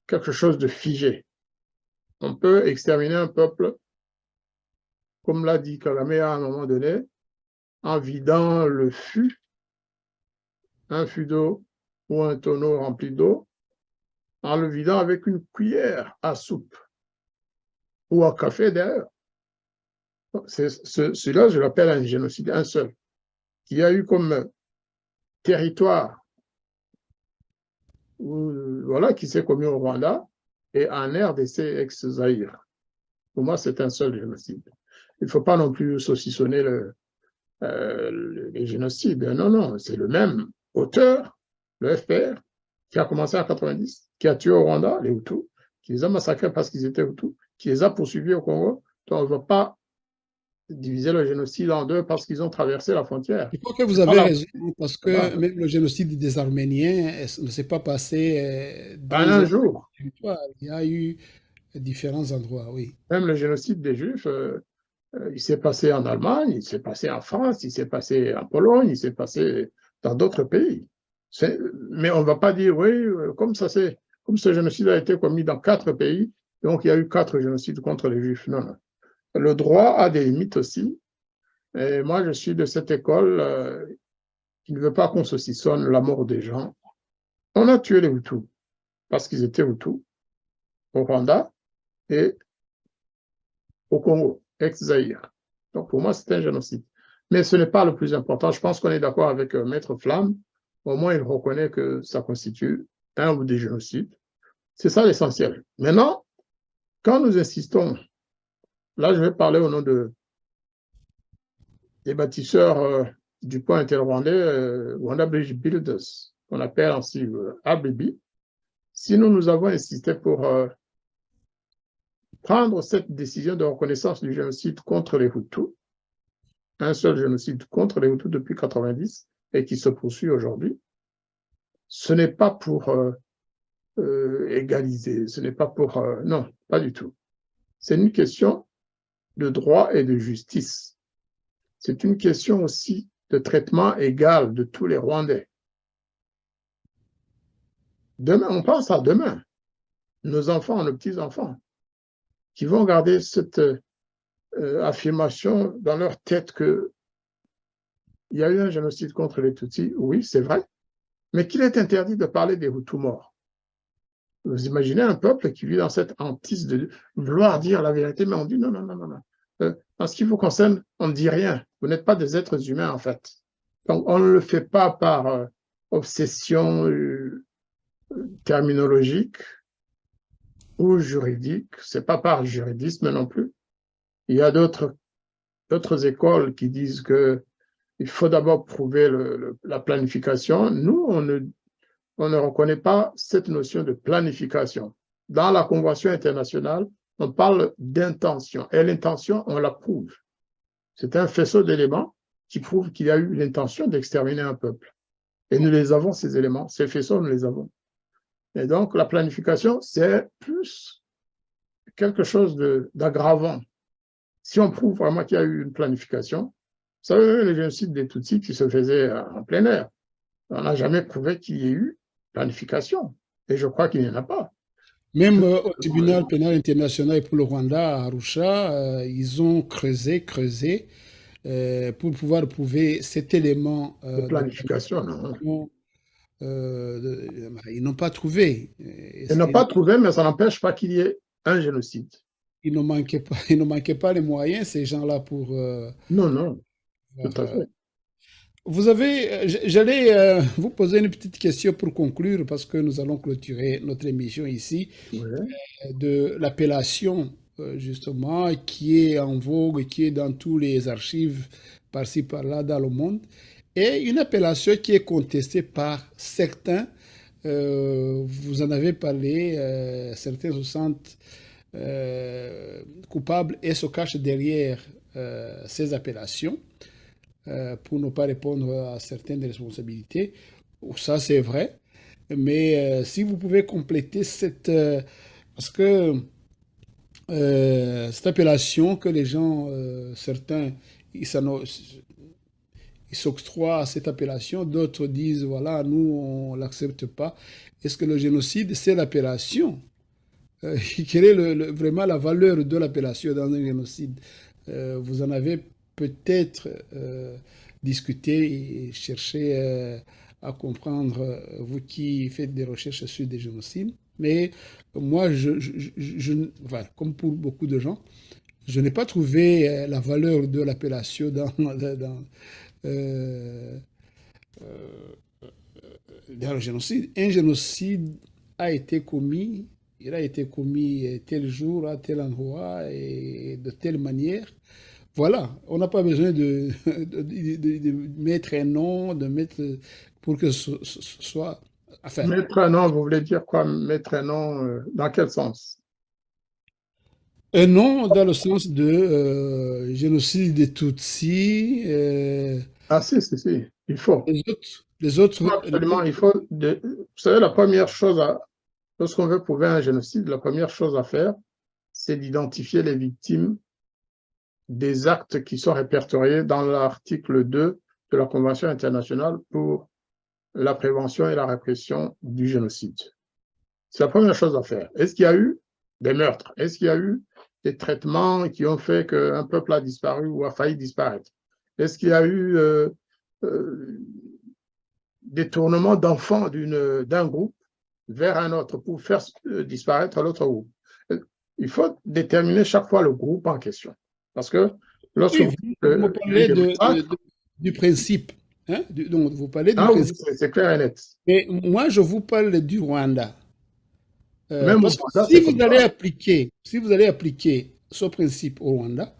quelque chose de figé. On peut exterminer un peuple, comme l'a dit Kagame à un moment donné, en vidant le fût, un fût d'eau ou un tonneau rempli d'eau, en le vidant avec une cuillère à soupe ou à café d'ailleurs. Celui-là, je l'appelle un génocide, un seul, qui a eu comme territoire, voilà, qui s'est commis au Rwanda et en RDC ex-Zaïre. Pour moi, c'est un seul génocide. Il ne faut pas non plus saucissonner les génocides. Non, non, c'est le même auteur, le FPR, qui a commencé en 90, qui a tué au Rwanda les Hutus, qui les a massacrés parce qu'ils étaient Hutus, qui les a poursuivis au Congo. Donc, on ne va pas diviser le génocide en deux parce qu'ils ont traversé la frontière. Je crois que vous avez raison, parce que même le génocide des Arméniens ne s'est pas passé En dans un un jour. territoire. Il y a eu différents endroits, oui. Même le génocide des Juifs, il s'est passé en Allemagne, il s'est passé en France, il s'est passé en Pologne, il s'est passé dans d'autres pays. Mais on ne va pas dire, oui, comme ce génocide a été commis dans 4 pays, donc il y a eu 4 génocides contre les Juifs. Non, non. Le droit a des limites aussi. Et moi, je suis de cette école qui ne veut pas qu'on saucissonne la mort des gens. On a tué les Hutus parce qu'ils étaient Hutus au Rwanda et au Congo, ex-Zaïre. Donc pour moi, c'est un génocide. Mais ce n'est pas le plus important. Je pense qu'on est d'accord avec Maître Flamme. Au moins, il reconnaît que ça constitue un ou des génocides. C'est ça l'essentiel. Maintenant, quand nous insistons, là, je vais parler au nom des bâtisseurs du pont interrwandais, Rwanda Bridge Builders, qu'on appelle ainsi ABB. Si nous avons insisté pour prendre cette décision de reconnaissance du génocide contre les Hutus, un seul génocide contre les Hutus depuis 1990 et qui se poursuit aujourd'hui, ce n'est pas pour égaliser, ce n'est pas pour... non, pas du tout. c'est une question de droit et de justice. C'est une question aussi de traitement égal de tous les Rwandais. Demain, on pense à demain, nos enfants, nos petits-enfants, qui vont garder cette affirmation dans leur tête qu'il y a eu un génocide contre les Tutsis. Oui, c'est vrai, mais qu'il est interdit de parler des Hutus morts. Vous imaginez un peuple qui vit dans cette hantise de vouloir dire la vérité, mais on dit non, non, non, non, non. En ce qui vous concerne, on ne dit rien. Vous n'êtes pas des êtres humains, en fait. Donc, on ne le fait pas par obsession terminologique ou juridique. C'est pas par juridisme non plus. Il y a d'autres écoles qui disent qu'il faut d'abord prouver la planification. Nous, on ne reconnaît pas cette notion de planification. Dans la Convention internationale, on parle d'intention. Et l'intention, on la prouve. C'est un faisceau d'éléments qui prouve qu'il y a eu l'intention d'exterminer un peuple. Et nous les avons, ces éléments. Ces faisceaux, nous les avons. Et donc, la planification, c'est plus quelque chose d'aggravant. Si on prouve vraiment qu'il y a eu une planification, vous savez, le génocide des Tutsis qui se faisait en plein air, on n'a jamais prouvé qu'il y ait eu planification. Et je crois qu'il n'y en a pas. Même au tribunal pénal international pour le Rwanda, à Arusha, ils ont creusé pour pouvoir prouver cet élément de planification. Non. Ils n'ont pas trouvé. Ils n'ont pas trouvé, mais ça n'empêche pas qu'il y ait un génocide. Il ne manquait pas les moyens, ces gens-là, pour... non, non, tout à fait. J'allais vous poser une petite question pour conclure, parce que nous allons clôturer notre émission ici, de l'appellation, justement, qui est en vogue, qui est dans tous les archives, par-ci, par-là, dans le monde, et une appellation qui est contestée par certains. Vous en avez parlé, certains se sentent coupables et se cachent derrière ces appellations. Pour ne pas répondre à certaines responsabilités. Ça, c'est vrai. Mais si vous pouvez compléter parce que cette appellation que les gens, certains, ils s'octroient à cette appellation, d'autres disent, voilà, nous, on ne l'accepte pas. Est-ce que le génocide, c'est l'appellation? Quelle est vraiment la valeur de l'appellation dans un génocide? Vous en avez peut-être discuter et chercher à comprendre, vous qui faites des recherches sur des génocides. Mais moi, voilà, comme pour beaucoup de gens, je n'ai pas trouvé la valeur de l'appellation dans le génocide. Un génocide a été commis, il a été commis tel jour, à tel endroit et de telle manière. Voilà, on n'a pas besoin de mettre un nom, pour que ce soit... Enfin, mettre un nom, vous voulez dire quoi? Mettre un nom, dans quel sens? Un nom dans le sens de génocide des Tutsis. Ah si, il faut. Les autres absolument, il faut... Vous savez, la première chose, lorsqu'on veut prouver un génocide, la première chose à faire, c'est d'identifier les victimes des actes qui sont répertoriés dans l'article 2 de la Convention internationale pour la prévention et la répression du génocide. C'est la première chose à faire. Est-ce qu'il y a eu des meurtres? Est-ce qu'il y a eu des traitements qui ont fait qu'un peuple a disparu ou a failli disparaître? Est-ce qu'il y a eu détournement d'enfants d'un groupe vers un autre pour faire disparaître l'autre groupe? Il faut déterminer chaque fois le groupe en question. Parce que lorsque vous parlez du principe, hein, donc vous parlez du principe. Oui, c'est clair et net. Mais moi, je vous parle du Rwanda. Parce que si vous allez appliquer ce principe au Rwanda,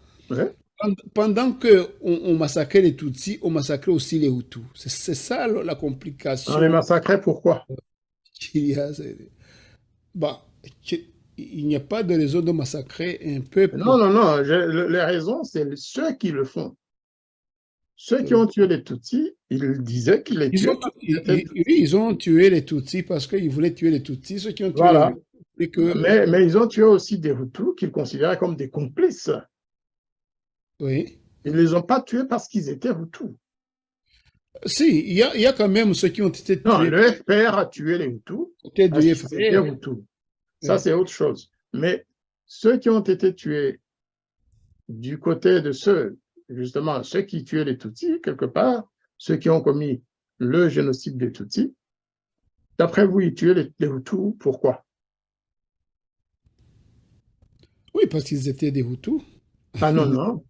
pendant qu'on massacrait les Tutsis, on massacrait aussi les Hutus. C'est ça la complication. On les massacrait pourquoi? Il n'y a pas de raison de massacrer un peuple. Non. Les raisons, c'est ceux qui le font. Ceux qui ont tué les Tutsis, ils disaient qu'ils les tuaient. Ils ont tué les Tutsis parce qu'ils voulaient tuer les Tutsis. Ceux qui ont tué voilà. Et que, Mais ils ont tué aussi des Hutus qu'ils considéraient comme des complices. oui. Ils ne les ont pas tués parce qu'ils étaient Hutus. Si, il y a quand même ceux qui ont été Non, tués le FPR a tué les Hutus côté parce du qu'ils étaient FPR. Hutus. Ça, Oui. c'est autre chose. Mais ceux qui ont été tués du côté de ceux, justement, ceux qui tuaient les Tutsis, quelque part, ceux qui ont commis le génocide des Tutsis, d'après vous, ils tuaient les Hutus, pourquoi? Oui, parce qu'ils étaient des Hutus. Ah non, non,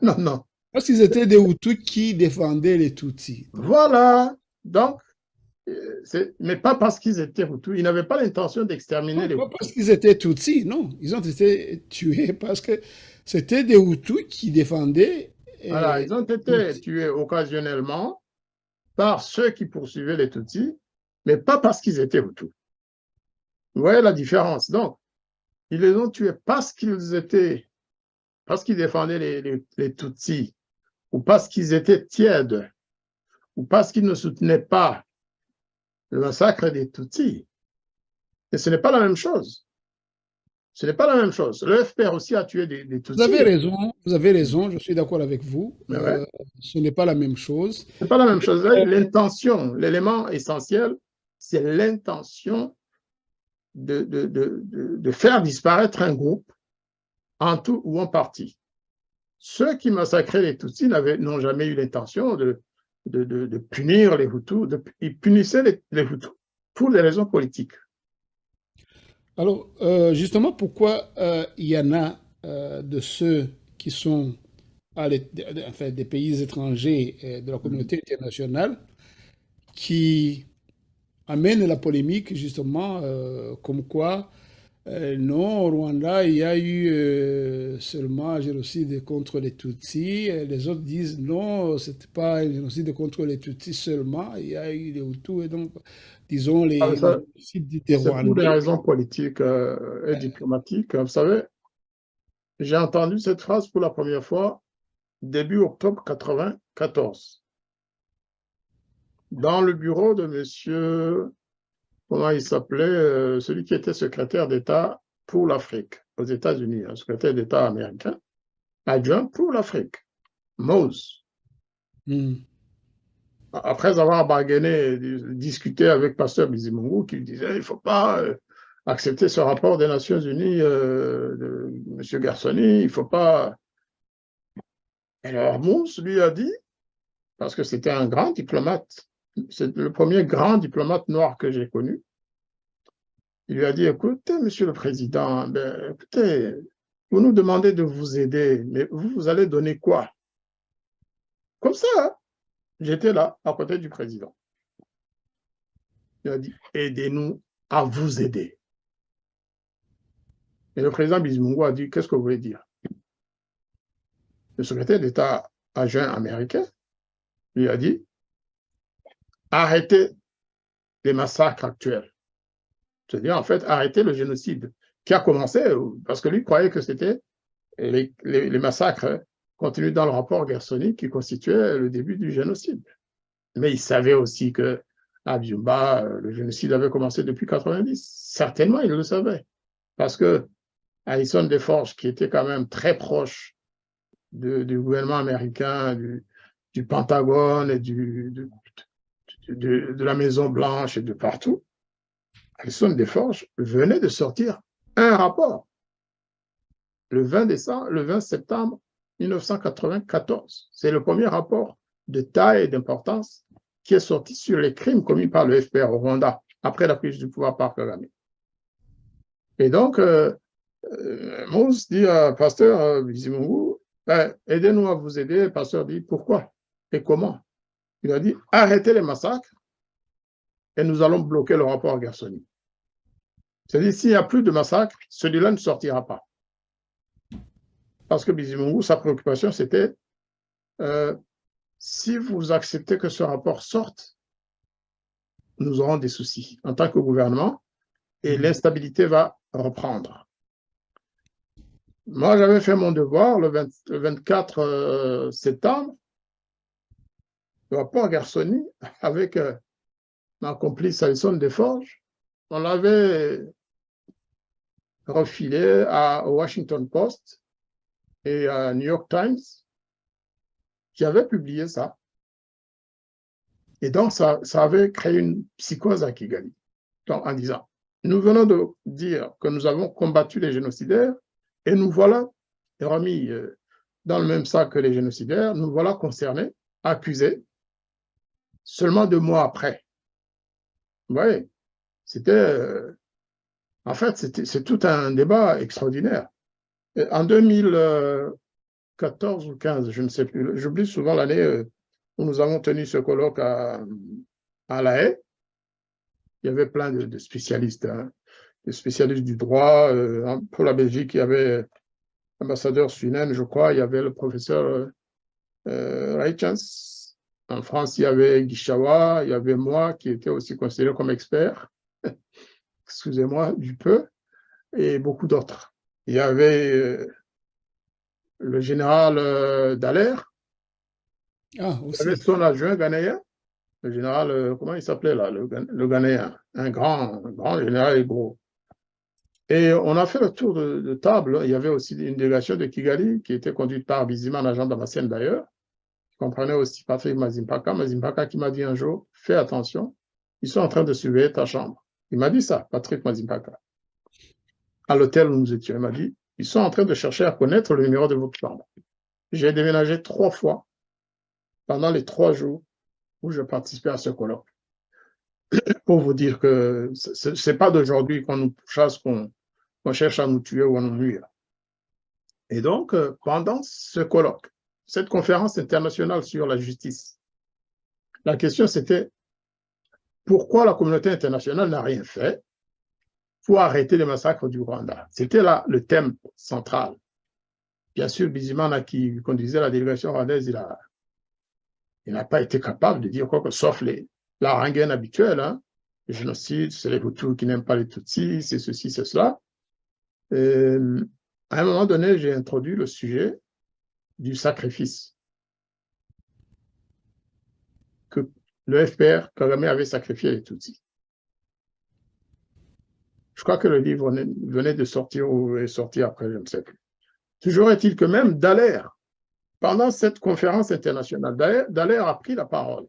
non, non. Parce qu'ils étaient des Hutus qui défendaient les Tutsis. Voilà. Donc, mais pas parce qu'ils étaient Hutus. Ils n'avaient pas l'intention d'exterminer Non, les pas Hutus. parce qu'ils étaient Tutsis, non. Ils ont été tués parce que c'était des Hutus qui défendaient Voilà, les ils ont été Tutsis. tués occasionnellement par ceux qui poursuivaient les Tutsis, mais pas parce qu'ils étaient Hutus. Vous voyez la différence. Donc, ils les ont tués parce qu'ils défendaient les Tutsis, ou parce qu'ils étaient tièdes, ou parce qu'ils ne soutenaient pas le massacre des Tutsis. Et ce n'est pas la même chose. Ce n'est pas la même chose. Le FPR aussi a tué des Tutsis. Vous avez raison, je suis d'accord avec vous. Mais ouais, Ce n'est pas la même chose. ce n'est pas la même Mais, chose. L'intention, l'élément essentiel, c'est l'intention de faire disparaître un groupe en tout ou en partie. Ceux qui massacraient les Tutsis n'ont jamais eu l'intention de punir les Hutus. Ils punissaient les Hutus pour des raisons politiques. alors, justement, pourquoi il y en a de ceux qui sont enfin, des pays étrangers de la communauté internationale qui amènent la polémique, justement, comme quoi, non, au Rwanda, il y a eu seulement un génocide contre les Tutsis. Et les autres disent non, ce n'était pas un génocide contre les Tutsis seulement, il y a eu les Hutus. Et donc, disons, les génocides des C'est pour des Rwandais. raisons politiques et diplomatiques. Vous savez, j'ai entendu cette phrase pour la première fois début octobre 1994 dans le bureau de monsieur, comment il s'appelait, celui qui était secrétaire d'État pour l'Afrique aux États-Unis, un secrétaire d'État américain, adjoint pour l'Afrique, Mose. Hmm. Après avoir bargainé, discuté avec Pasteur Bizimungu, qui disait il ne faut pas accepter ce rapport des Nations Unies de M. Garsoni, il ne faut pas. Alors Mose lui a dit, parce que c'était un grand diplomate, c'est le premier grand diplomate noir que j'ai connu, il lui a dit écoutez, Monsieur le Président, ben, écoutez, vous nous demandez de vous aider, mais vous allez donner quoi? Comme ça, hein? J'étais là, à côté du président. Il a dit aidez-nous à vous aider. Et le président Bizimungu a dit qu'est-ce que vous voulez dire? Le secrétaire d'État adjoint américain lui a dit arrêtez les massacres actuels. C'est-à-dire, en fait, arrêtez le génocide qui a commencé, parce que lui croyait que c'était les massacres contenus dans le rapport Gersony qui constituaient le début du génocide. Mais il savait aussi que à Byumba, le génocide avait commencé depuis 90. Certainement, il le savait. Parce que Alison Desforges, qui était quand même très proche du gouvernement américain, du Pentagone et de la Maison-Blanche et de partout, Alison Desforges venait de sortir un rapport le 20 septembre 1994. C'est le premier rapport de taille et d'importance qui est sorti sur les crimes commis par le FPR au Rwanda après la prise du pouvoir par Kagame. Et donc, Mose dit à Pasteur Bizimungu, aidez-nous à vous aider. Le pasteur dit, pourquoi et comment? Il a dit, arrêtez les massacres et nous allons bloquer le rapport Gersony. C'est-à-dire, s'il n'y a plus de massacres, celui-là ne sortira pas. Parce que Bizimungu, sa préoccupation, c'était si vous acceptez que ce rapport sorte, nous aurons des soucis en tant que gouvernement et l'instabilité va reprendre. Moi, j'avais fait mon devoir le 24 septembre, le rapport Gersony, avec ma complice Alison Desforges. On l'avait refilé au Washington Post et à New York Times, qui avaient publié ça. Et donc, ça avait créé une psychose à Kigali, donc, en disant, nous venons de dire que nous avons combattu les génocidaires et nous voilà remis dans le même sac que les génocidaires, nous voilà concernés, accusés, seulement 2 mois après. Vous voyez, en fait, c'est tout un débat extraordinaire. En 2014 ou 15, je ne sais plus, j'oublie souvent l'année où nous avons tenu ce colloque à La Haye. Il y avait plein de spécialistes, hein, des spécialistes du droit. Pour la Belgique, il y avait l'ambassadeur Suinen, je crois, il y avait le professeur Reichens. En France, il y avait Guichawa, il y avait moi qui était aussi considéré comme expert, excusez-moi du peu, et beaucoup d'autres. Il y avait le général Dallaire, Ah, il y avait aussi. son adjoint ghanéen, le général, comment il s'appelait là, le Ghanéen, un grand général et gros. Et on a fait le tour de table. Il y avait aussi une délégation de Kigali qui était conduite par Bizima, un agent d'ambassade d'ailleurs, qui comprenait aussi Patrick Mazimpaka. Mazimpaka qui m'a dit un jour, fais attention, ils sont en train de surveiller ta chambre. Il m'a dit ça, Patrick Mazimpaka. À l'hôtel où nous étions, il m'a dit, ils sont en train de chercher à connaître le numéro de votre chambre. J'ai déménagé 3 fois pendant les 3 jours où je participais à ce colloque. Pour vous dire que ce n'est pas d'aujourd'hui qu'on nous chasse, qu'on cherche à nous tuer ou à nous nuire. Et donc, pendant ce colloque, cette conférence internationale sur la justice, la question c'était pourquoi la communauté internationale n'a rien fait pour arrêter les massacres du Rwanda. C'était là le thème central. Bien sûr, Bizimana qui conduisait la délégation rwandaise, il n'a pas été capable de dire quoi que sauf la rengaine habituelle, hein, le génocide, c'est les Hutus qui n'aiment pas les Tutsis, c'est ceci, c'est cela. À un moment donné, j'ai introduit le sujet du sacrifice que le FPR, Kagame, avait sacrifié les Tutsis. Je crois que le livre venait de sortir ou est sorti après, je ne sais plus. Toujours est-il que même Dallaire, pendant cette conférence internationale, Dallaire a pris la parole.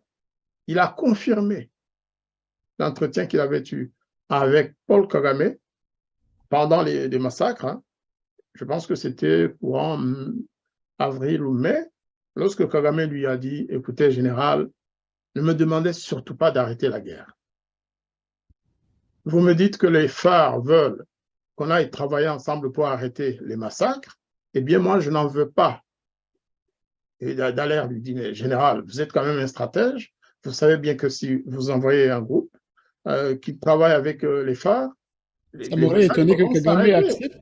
Il a confirmé l'entretien qu'il avait eu avec Paul Kagame pendant les massacres. Hein. Je pense que c'était courant avril ou mai, lorsque Kagame lui a dit, écoutez, général, ne me demandez surtout pas d'arrêter la guerre. Vous me dites que les phares veulent qu'on aille travailler ensemble pour arrêter les massacres. Eh bien, moi, je n'en veux pas. Et Dallaire lui dit, mais général, vous êtes quand même un stratège. Vous savez bien que si vous envoyez un groupe qui travaille avec les phares, Ça m'aurait étonné que Kagame accepte.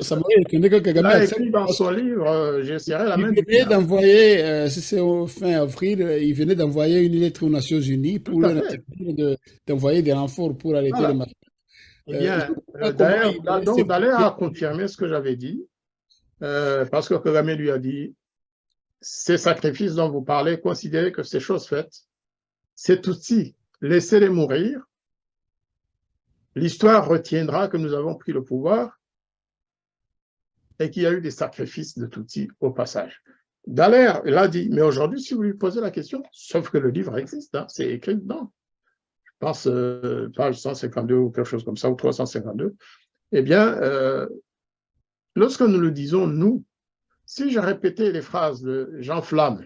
Ça m'aurait étonné que Kagame accepte. Il a écrit dans son livre, j'essaierai la même. Il venait d'envoyer, si c'est au fin avril, il venait d'envoyer une lettre aux Nations Unies pour leur interdire d'envoyer des renforts pour arrêter les massacres. Eh bien, Dallaire a confirmé ce que j'avais dit, parce que Kagame lui a dit, ces sacrifices dont vous parlez, considérez que ces choses faites, c'est aussi, laissez-les mourir. L'histoire retiendra que nous avons pris le pouvoir et qu'il y a eu des sacrifices de Tutsis au passage. Dallaire l'a dit, mais aujourd'hui, si vous lui posez la question, sauf que le livre existe, hein, c'est écrit dedans, je pense page 152 ou quelque chose comme ça, ou 352, eh bien, lorsque nous le disons, nous, si je répétais les phrases de Jean Flamme,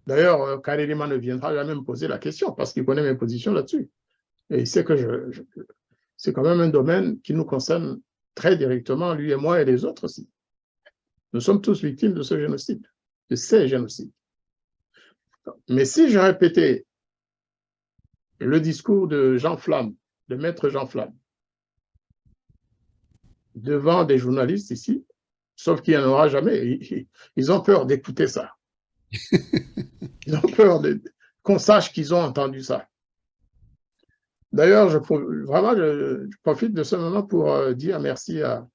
d'ailleurs, Karelima ne viendra jamais me poser la question parce qu'il connaît mes positions là-dessus. Et il sait que c'est quand même un domaine qui nous concerne très directement, lui et moi et les autres aussi. Nous sommes tous victimes de ce génocide, de ces génocides. Mais si je répétais le discours de Jean Flamme, de Maître Jean Flamme, devant des journalistes ici, sauf qu'il n'y en aura jamais, ils ont peur d'écouter ça. Ils ont peur qu'on sache qu'ils ont entendu ça. D'ailleurs, je profite de ce moment pour dire merci à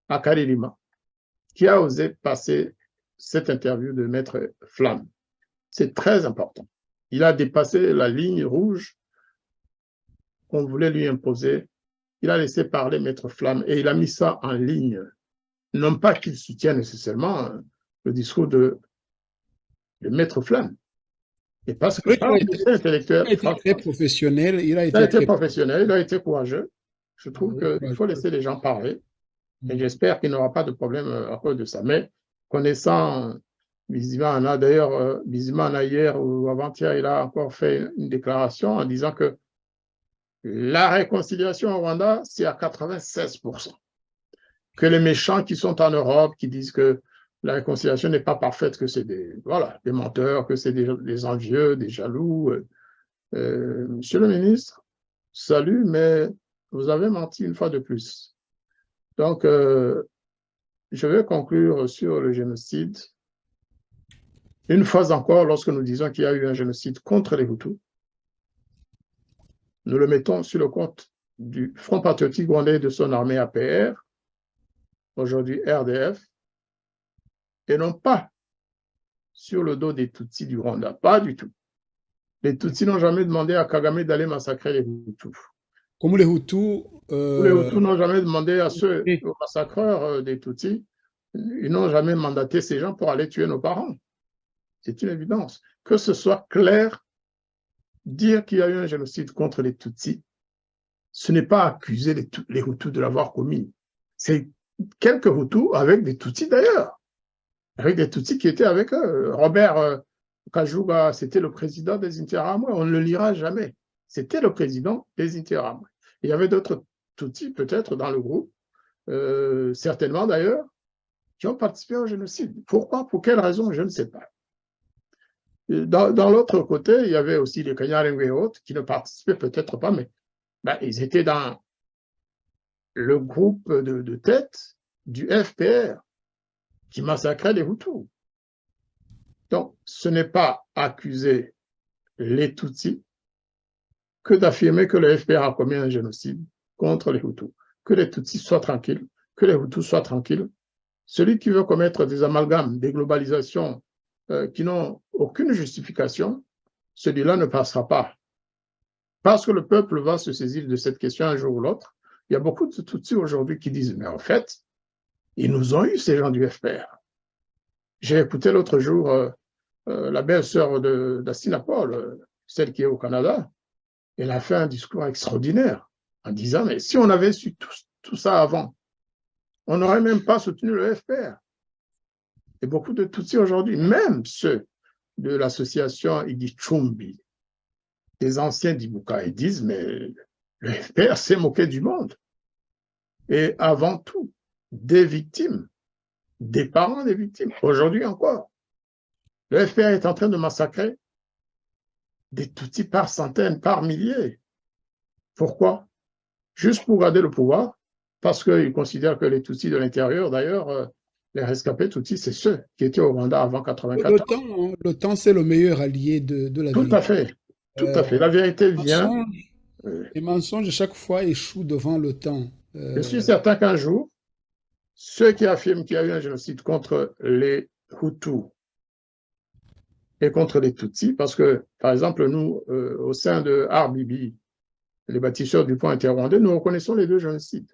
Karelima, qui a osé passer cette interview de Maître Flamme. C'est très important. Il a dépassé la ligne rouge qu'on voulait lui imposer il a laissé parler Maître Flamme et il a mis ça en ligne. Non pas qu'il soutienne nécessairement le discours de Maître Flamme. Et parce que par intellectuel, il a été très professionnel. Il a été professionnel, il a été courageux. Je trouve qu'il faut laisser les gens parler. Et j'espère qu'il n'y aura pas de problème à cause de ça. Mais connaissant Bizimana, d'ailleurs, Bizimana hier ou avant-hier, il a encore fait une déclaration en disant que la réconciliation au Rwanda, c'est à 96%. Que les méchants qui sont en Europe, qui disent que la réconciliation n'est pas parfaite, que c'est des menteurs, que c'est des envieux, des jaloux. Monsieur le ministre, salut, mais vous avez menti une fois de plus. Donc, je vais conclure sur le génocide. Une fois encore, lorsque nous disons qu'il y a eu un génocide contre les Hutus, nous le mettons sur le compte du Front patriotique rwandais et de son armée APR, aujourd'hui RDF, et non pas sur le dos des Tutsis du Rwanda, pas du tout. Les Tutsis n'ont jamais demandé à Kagame d'aller massacrer les Hutus. Comme les Hutus... Les Hutus n'ont jamais demandé à ceux, aux massacreurs des Tutsis, ils n'ont jamais mandaté ces gens pour aller tuer nos parents. C'est une évidence. Que ce soit clair, dire qu'il y a eu un génocide contre les Tutsis, ce n'est pas accuser les Hutus de l'avoir commis. C'est quelques Hutus avec des Tutsis d'ailleurs, avec des Tutsis qui étaient avec eux. Robert Kajuga, c'était le président des Interahamwe, on ne le lira jamais. C'était le président des Interahamwe. Il y avait d'autres Tutsis peut-être dans le groupe, certainement d'ailleurs, qui ont participé au génocide. Pourquoi? Pour quelle raison? Je ne sais pas. Dans l'autre côté, il y avait aussi les Kanyarengwe et autres qui ne participaient peut-être pas, mais ils étaient dans le groupe de tête du FPR qui massacrait les Hutus. Donc, ce n'est pas accuser les Tutsis que d'affirmer que le FPR a commis un génocide contre les Hutus. Que les Tutsis soient tranquilles, que les Hutus soient tranquilles. Celui qui veut commettre des amalgames, des globalisations qui n'ont aucune justification, celui-là ne passera pas. Parce que le peuple va se saisir de cette question un jour ou l'autre. Il y a beaucoup de Tutsis aujourd'hui qui disent, mais en fait, ils nous ont eu, ces gens du FPR. J'ai écouté l'autre jour la belle-sœur d'Assina Paul, celle qui est au Canada. Elle a fait un discours extraordinaire en disant, mais si on avait su tout ça avant, on n'aurait même pas soutenu le FPR. Et beaucoup de Tutsis aujourd'hui, même ceux de l'association Igichumbi, des anciens d'Ibuka, ils disent, mais le FPR s'est moqué du monde. Et avant tout, des victimes, des parents des victimes, aujourd'hui encore. Le FPR est en train de massacrer des Tutsis par centaines, par milliers. Pourquoi? Juste pour garder le pouvoir, parce qu'ils considèrent que les Tutsis de l'intérieur, d'ailleurs, les rescapés Tutsis, c'est ceux qui étaient au Rwanda avant 1994. Le temps, c'est le meilleur allié de la vérité. Tout à fait, tout à fait. La vérité vient. Les mensonges, chaque fois, échouent devant le temps. Je suis certain qu'un jour, ceux qui affirment qu'il y a eu un génocide contre les Hutus et contre les Tutsis, parce que, par exemple, nous, au sein de RBB, les bâtisseurs du pont interrwandais, nous reconnaissons les deux génocides.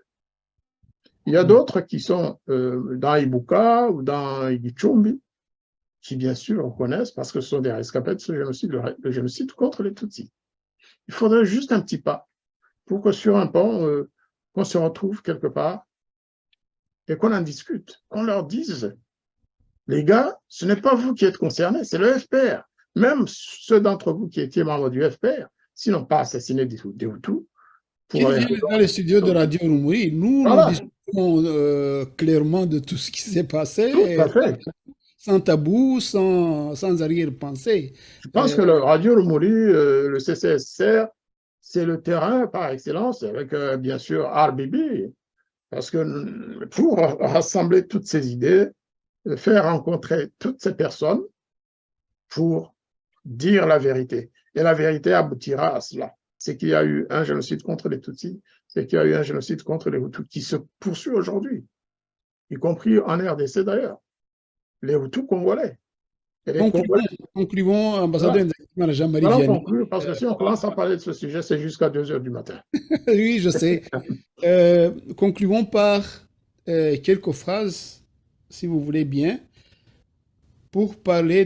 Il y a d'autres qui sont dans Ibuka ou dans Igichumbi, qui bien sûr reconnaissent, parce que ce sont des rescapés de ce génocide, le génocide contre les Tutsis. Il faudrait juste un petit pas pour que sur un pont, qu'on se retrouve quelque part et qu'on en discute, qu'on leur dise, les gars, ce n'est pas vous qui êtes concernés, c'est le FPR. Même ceux d'entre vous qui étiez membres du FPR, s'ils n'ont pas assassiné des Hutus, Qu'ils viennent dans les studios de Radio Rumuri, nous discutons clairement de tout ce qui s'est passé, sans tabou, sans arrière-pensée. Je pense que le Radio Rumuri, le CCSR, c'est le terrain par excellence, avec bien sûr RBB, parce que pour rassembler toutes ces idées, faire rencontrer toutes ces personnes pour dire la vérité. Et la vérité aboutira à cela. C'est qu'il y a eu un génocide contre les Tutsis, c'est qu'il y a eu un génocide contre les Hutus qui se poursuit aujourd'hui, y compris en RDC d'ailleurs, les Hutus congolais. Et les Congolais. Concluons, ambassadeur Jean-Marie Allons Vianney. conclure, parce que si on commence à parler de ce sujet, c'est jusqu'à 2 heures du matin. Oui, je sais. Concluons par quelques phrases, si vous voulez bien, pour parler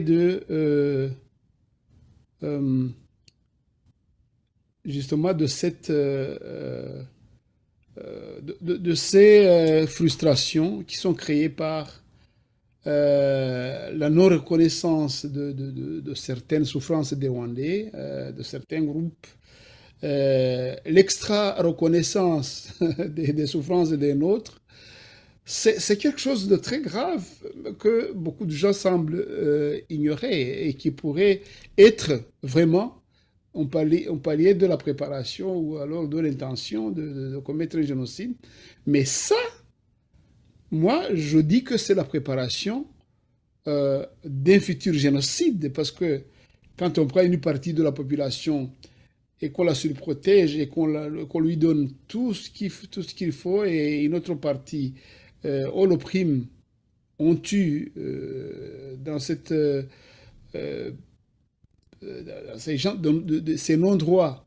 justement de cette de ces frustrations qui sont créées par la non-reconnaissance de certaines souffrances des Rwandais, de certains groupes, l'extra-reconnaissance des souffrances des nôtres. C'est quelque chose de très grave que beaucoup de gens semblent ignorer et qui pourrait être vraiment on parlait de la préparation ou alors de l'intention de commettre un génocide. Mais ça, moi, je dis que c'est la préparation d'un futur génocide parce que quand on prend une partie de la population et qu'on la surprotège et qu'on lui donne tout ce qu'il faut et une autre partie, on l'opprime, on tue dans cette... ces non-droits,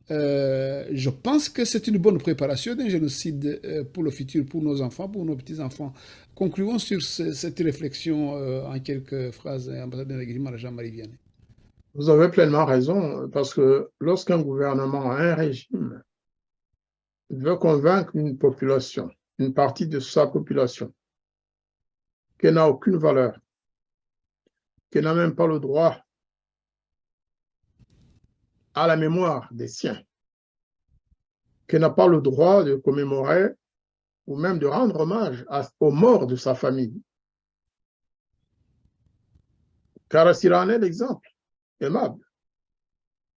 je pense que c'est une bonne préparation d'un génocide pour le futur, pour nos enfants, pour nos petits-enfants. Concluons sur cette réflexion en quelques phrases, ambassadeur Guillaume Jean-Marie Vianney. Vous avez pleinement raison, parce que lorsqu'un gouvernement, un régime, veut convaincre une population, une partie de sa population, qu'elle n'a aucune valeur, qu'elle n'a même pas le droit à la mémoire des siens, qu'elle n'a pas le droit de commémorer ou même de rendre hommage aux morts de sa famille. Karasira en est l'exemple aimable.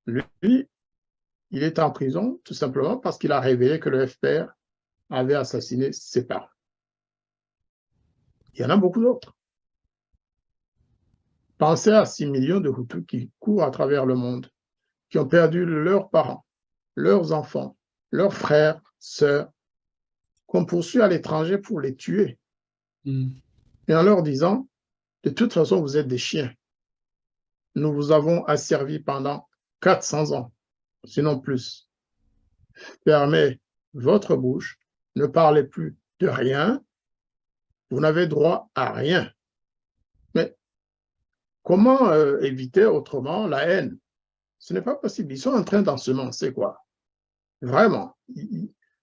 Lui, il est en prison tout simplement parce qu'il a révélé que le FPR avait assassiné ses parents. Il y en a beaucoup d'autres. Pensez à 6 millions de Hutus qui courent à travers le monde, qui ont perdu leurs parents, leurs enfants, leurs frères, sœurs, qu'on poursuit à l'étranger pour les tuer. Et en leur disant, de toute façon, vous êtes des chiens. Nous vous avons asservi pendant 400 ans, sinon plus. Fermez votre bouche, ne parlez plus de rien, vous n'avez droit à rien. Mais comment éviter autrement la haine? Ce n'est pas possible. Ils sont en train d'ensemencer quoi? Vraiment.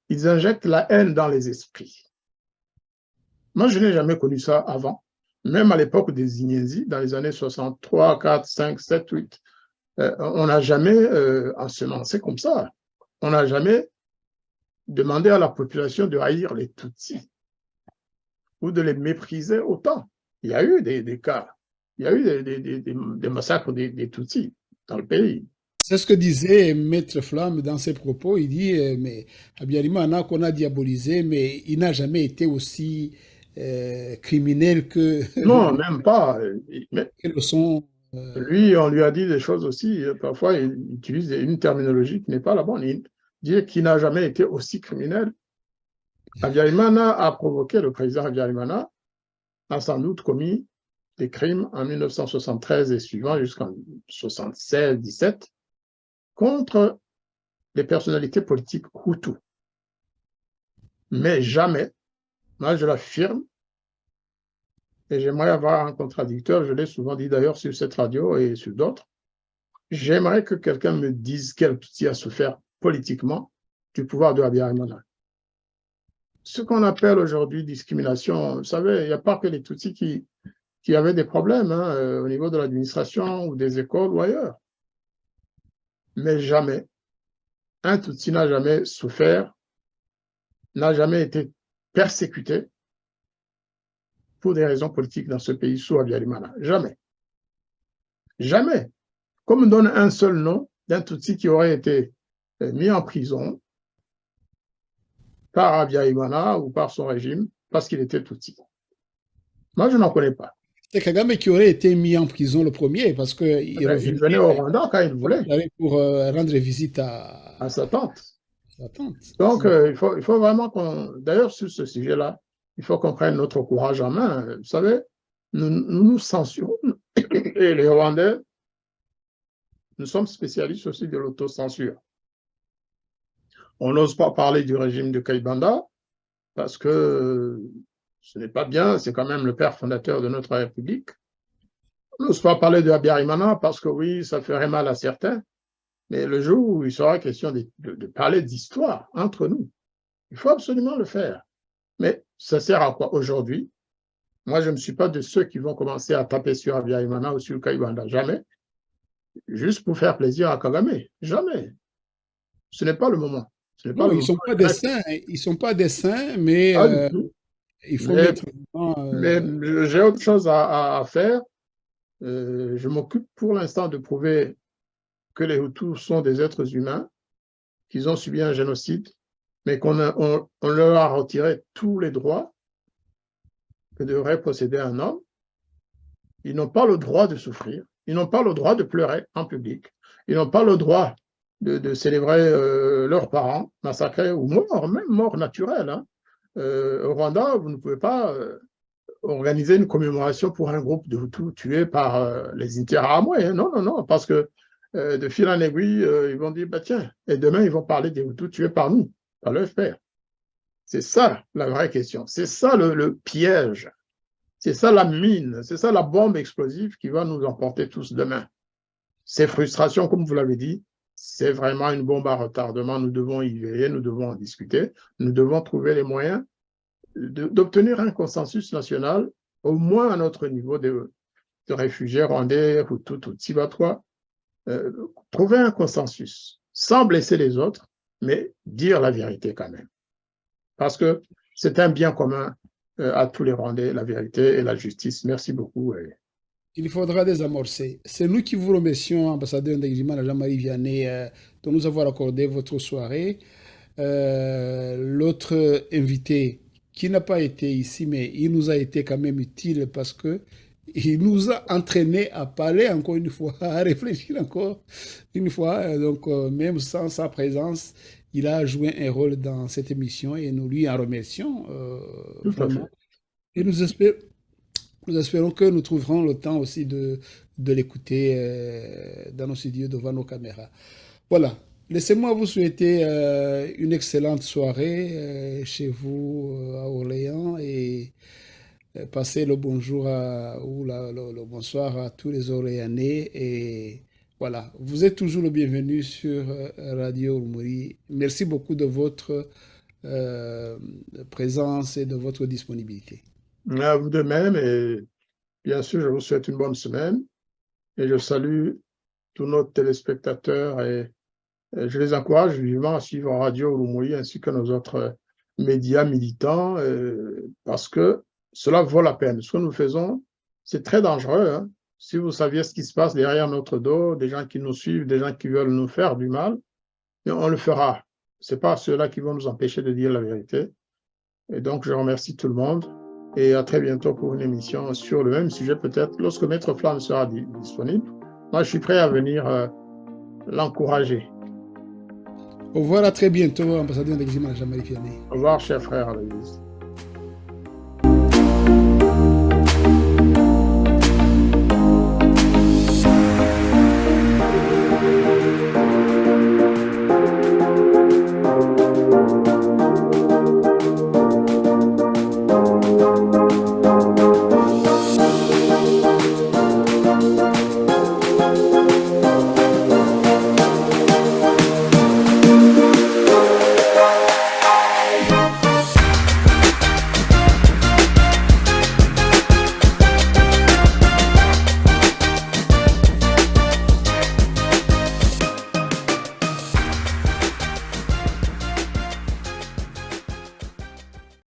Ils injectent la haine dans les esprits. Moi, je n'ai jamais connu ça avant. Même à l'époque des Ignési, dans les années 63, 4, 5, 7, 8, on n'a jamais ensemencé comme ça. On n'a jamais demandé à la population de haïr les Tutsis ou de les mépriser autant. Il y a eu des cas. Il y a eu des massacres des Tutsis dans le pays. C'est ce que disait Maître Flamme dans ses propos. Il dit, mais Habyarimana qu'on a diabolisé, mais il n'a jamais été aussi criminel que... Non, même pas. Mais le sont, lui, on lui a dit des choses aussi. Parfois, il utilise une terminologie qui n'est pas la bonne. Il dit qu'il n'a jamais été aussi criminel. Habyarimana a provoqué, le président Habyarimana a sans doute commis des crimes en 1973 et suivant jusqu'en 76-17 contre les personnalités politiques Hutus. Mais jamais, moi je l'affirme, et j'aimerais avoir un contradicteur, je l'ai souvent dit d'ailleurs sur cette radio et sur d'autres, j'aimerais que quelqu'un me dise quel Tutsi a souffert politiquement du pouvoir de Habyarimana. Ce qu'on appelle aujourd'hui discrimination, vous savez, il n'y a pas que les Tutsis qui avaient des problèmes au niveau de l'administration ou des écoles ou ailleurs. Mais jamais, un Tutsi n'a jamais souffert, n'a jamais été persécuté pour des raisons politiques dans ce pays sous Habyarimana. Jamais. Jamais. Comme on donne un seul nom d'un Tutsi qui aurait été mis en prison par Habyarimana ou par son régime parce qu'il était Tutsi. Moi, je n'en connais pas. C'est Kagame qui aurait été mis en prison le premier parce qu'il il venait au Rwanda quand il voulait. Pour rendre visite à sa tante. Sa tante. Donc, il faut vraiment qu'on... D'ailleurs, sur ce sujet-là, il faut qu'on prenne notre courage en main. Vous savez, nous censurons Et les Rwandais, nous sommes spécialistes aussi de l'autocensure. On n'ose pas parler du régime de Kayibanda parce que ce n'est pas bien, c'est quand même le père fondateur de notre République. On n'ose pas parler de Habyarimana parce que oui, ça ferait mal à certains, mais le jour où il sera question de parler d'histoire entre nous, il faut absolument le faire. Mais ça sert à quoi aujourd'hui? Moi, je ne suis pas de ceux qui vont commencer à taper sur Habyarimana ou sur Kayibanda, jamais, juste pour faire plaisir à Kagame, jamais. Ce n'est pas le moment. Ce n'est pas Non, le ils ne sont moment. pas des saints, ils sont pas des saints, mais Pas du tout. il faut Mais, mettre vraiment, mais j'ai autre chose à faire. Je m'occupe pour l'instant de prouver que les Hutus sont des êtres humains, qu'ils ont subi un génocide, mais qu'on leur a retiré tous les droits que devrait posséder un homme. Ils n'ont pas le droit de souffrir, ils n'ont pas le droit de pleurer en public, ils n'ont pas le droit de célébrer leurs parents massacrés ou morts, même morts naturels. Hein. Au Rwanda, vous ne pouvez pas organiser une commémoration pour un groupe de Hutus tués par les Interahamwe. Hein. Non, non, non, parce que de fil en aiguille, ils vont dire, bah, tiens, et demain, ils vont parler des Hutus tués par nous, par le FPR. C'est ça la vraie question. C'est ça le piège. C'est ça la mine. C'est ça la bombe explosive qui va nous emporter tous demain. Ces frustrations, comme vous l'avez dit, c'est vraiment une bombe à retardement. Nous devons y veiller, nous devons en discuter. Nous devons trouver les moyens d'obtenir un consensus national, au moins à notre niveau de réfugiés rwandais, Hutus, Tutsis, Batwa. Trouver un consensus, sans blesser les autres, mais dire la vérité quand même. Parce que c'est un bien commun à tous les Rwandais, la vérité et la justice. Merci beaucoup. il faudra désamorcer. C'est nous qui vous remercions, ambassadeur Ndagijimana Jean-Marie Vianney, de nous avoir accordé votre soirée. L'autre invité qui n'a pas été ici, mais il nous a été quand même utile parce que il nous a entraîné à parler encore une fois, à réfléchir encore une fois. Donc, même sans sa présence, il a joué un rôle dans cette émission et nous lui en remercions Tout à fait. vraiment. Et nous espérons que nous trouverons le temps aussi de l'écouter dans nos studios devant nos caméras. Voilà. Laissez-moi vous souhaiter une excellente soirée chez vous à Orléans et passez le bonjour ou le bonsoir à tous les Orléanais. Et voilà, vous êtes toujours le bienvenu sur Radio Urumuri. Merci beaucoup de votre présence et de votre disponibilité. À vous de même, et bien sûr, je vous souhaite une bonne semaine et je salue tous nos téléspectateurs et je les encourage vivement à suivre Radio Urumuri ainsi que nos autres médias militants parce que cela vaut la peine. Ce que nous faisons, c'est très dangereux. Hein. Si vous saviez ce qui se passe derrière notre dos, des gens qui nous suivent, des gens qui veulent nous faire du mal, on le fera. Ce n'est pas ceux-là qui vont nous empêcher de dire la vérité. Et donc, je remercie tout le monde et à très bientôt pour une émission sur le même sujet, peut-être lorsque Maître Flamme sera disponible. Moi, je suis prêt à venir l'encourager. Au revoir, à très bientôt, ambassadeur Ndagijimana Jean-Marie Vianney. Au revoir, cher frère Aloïs.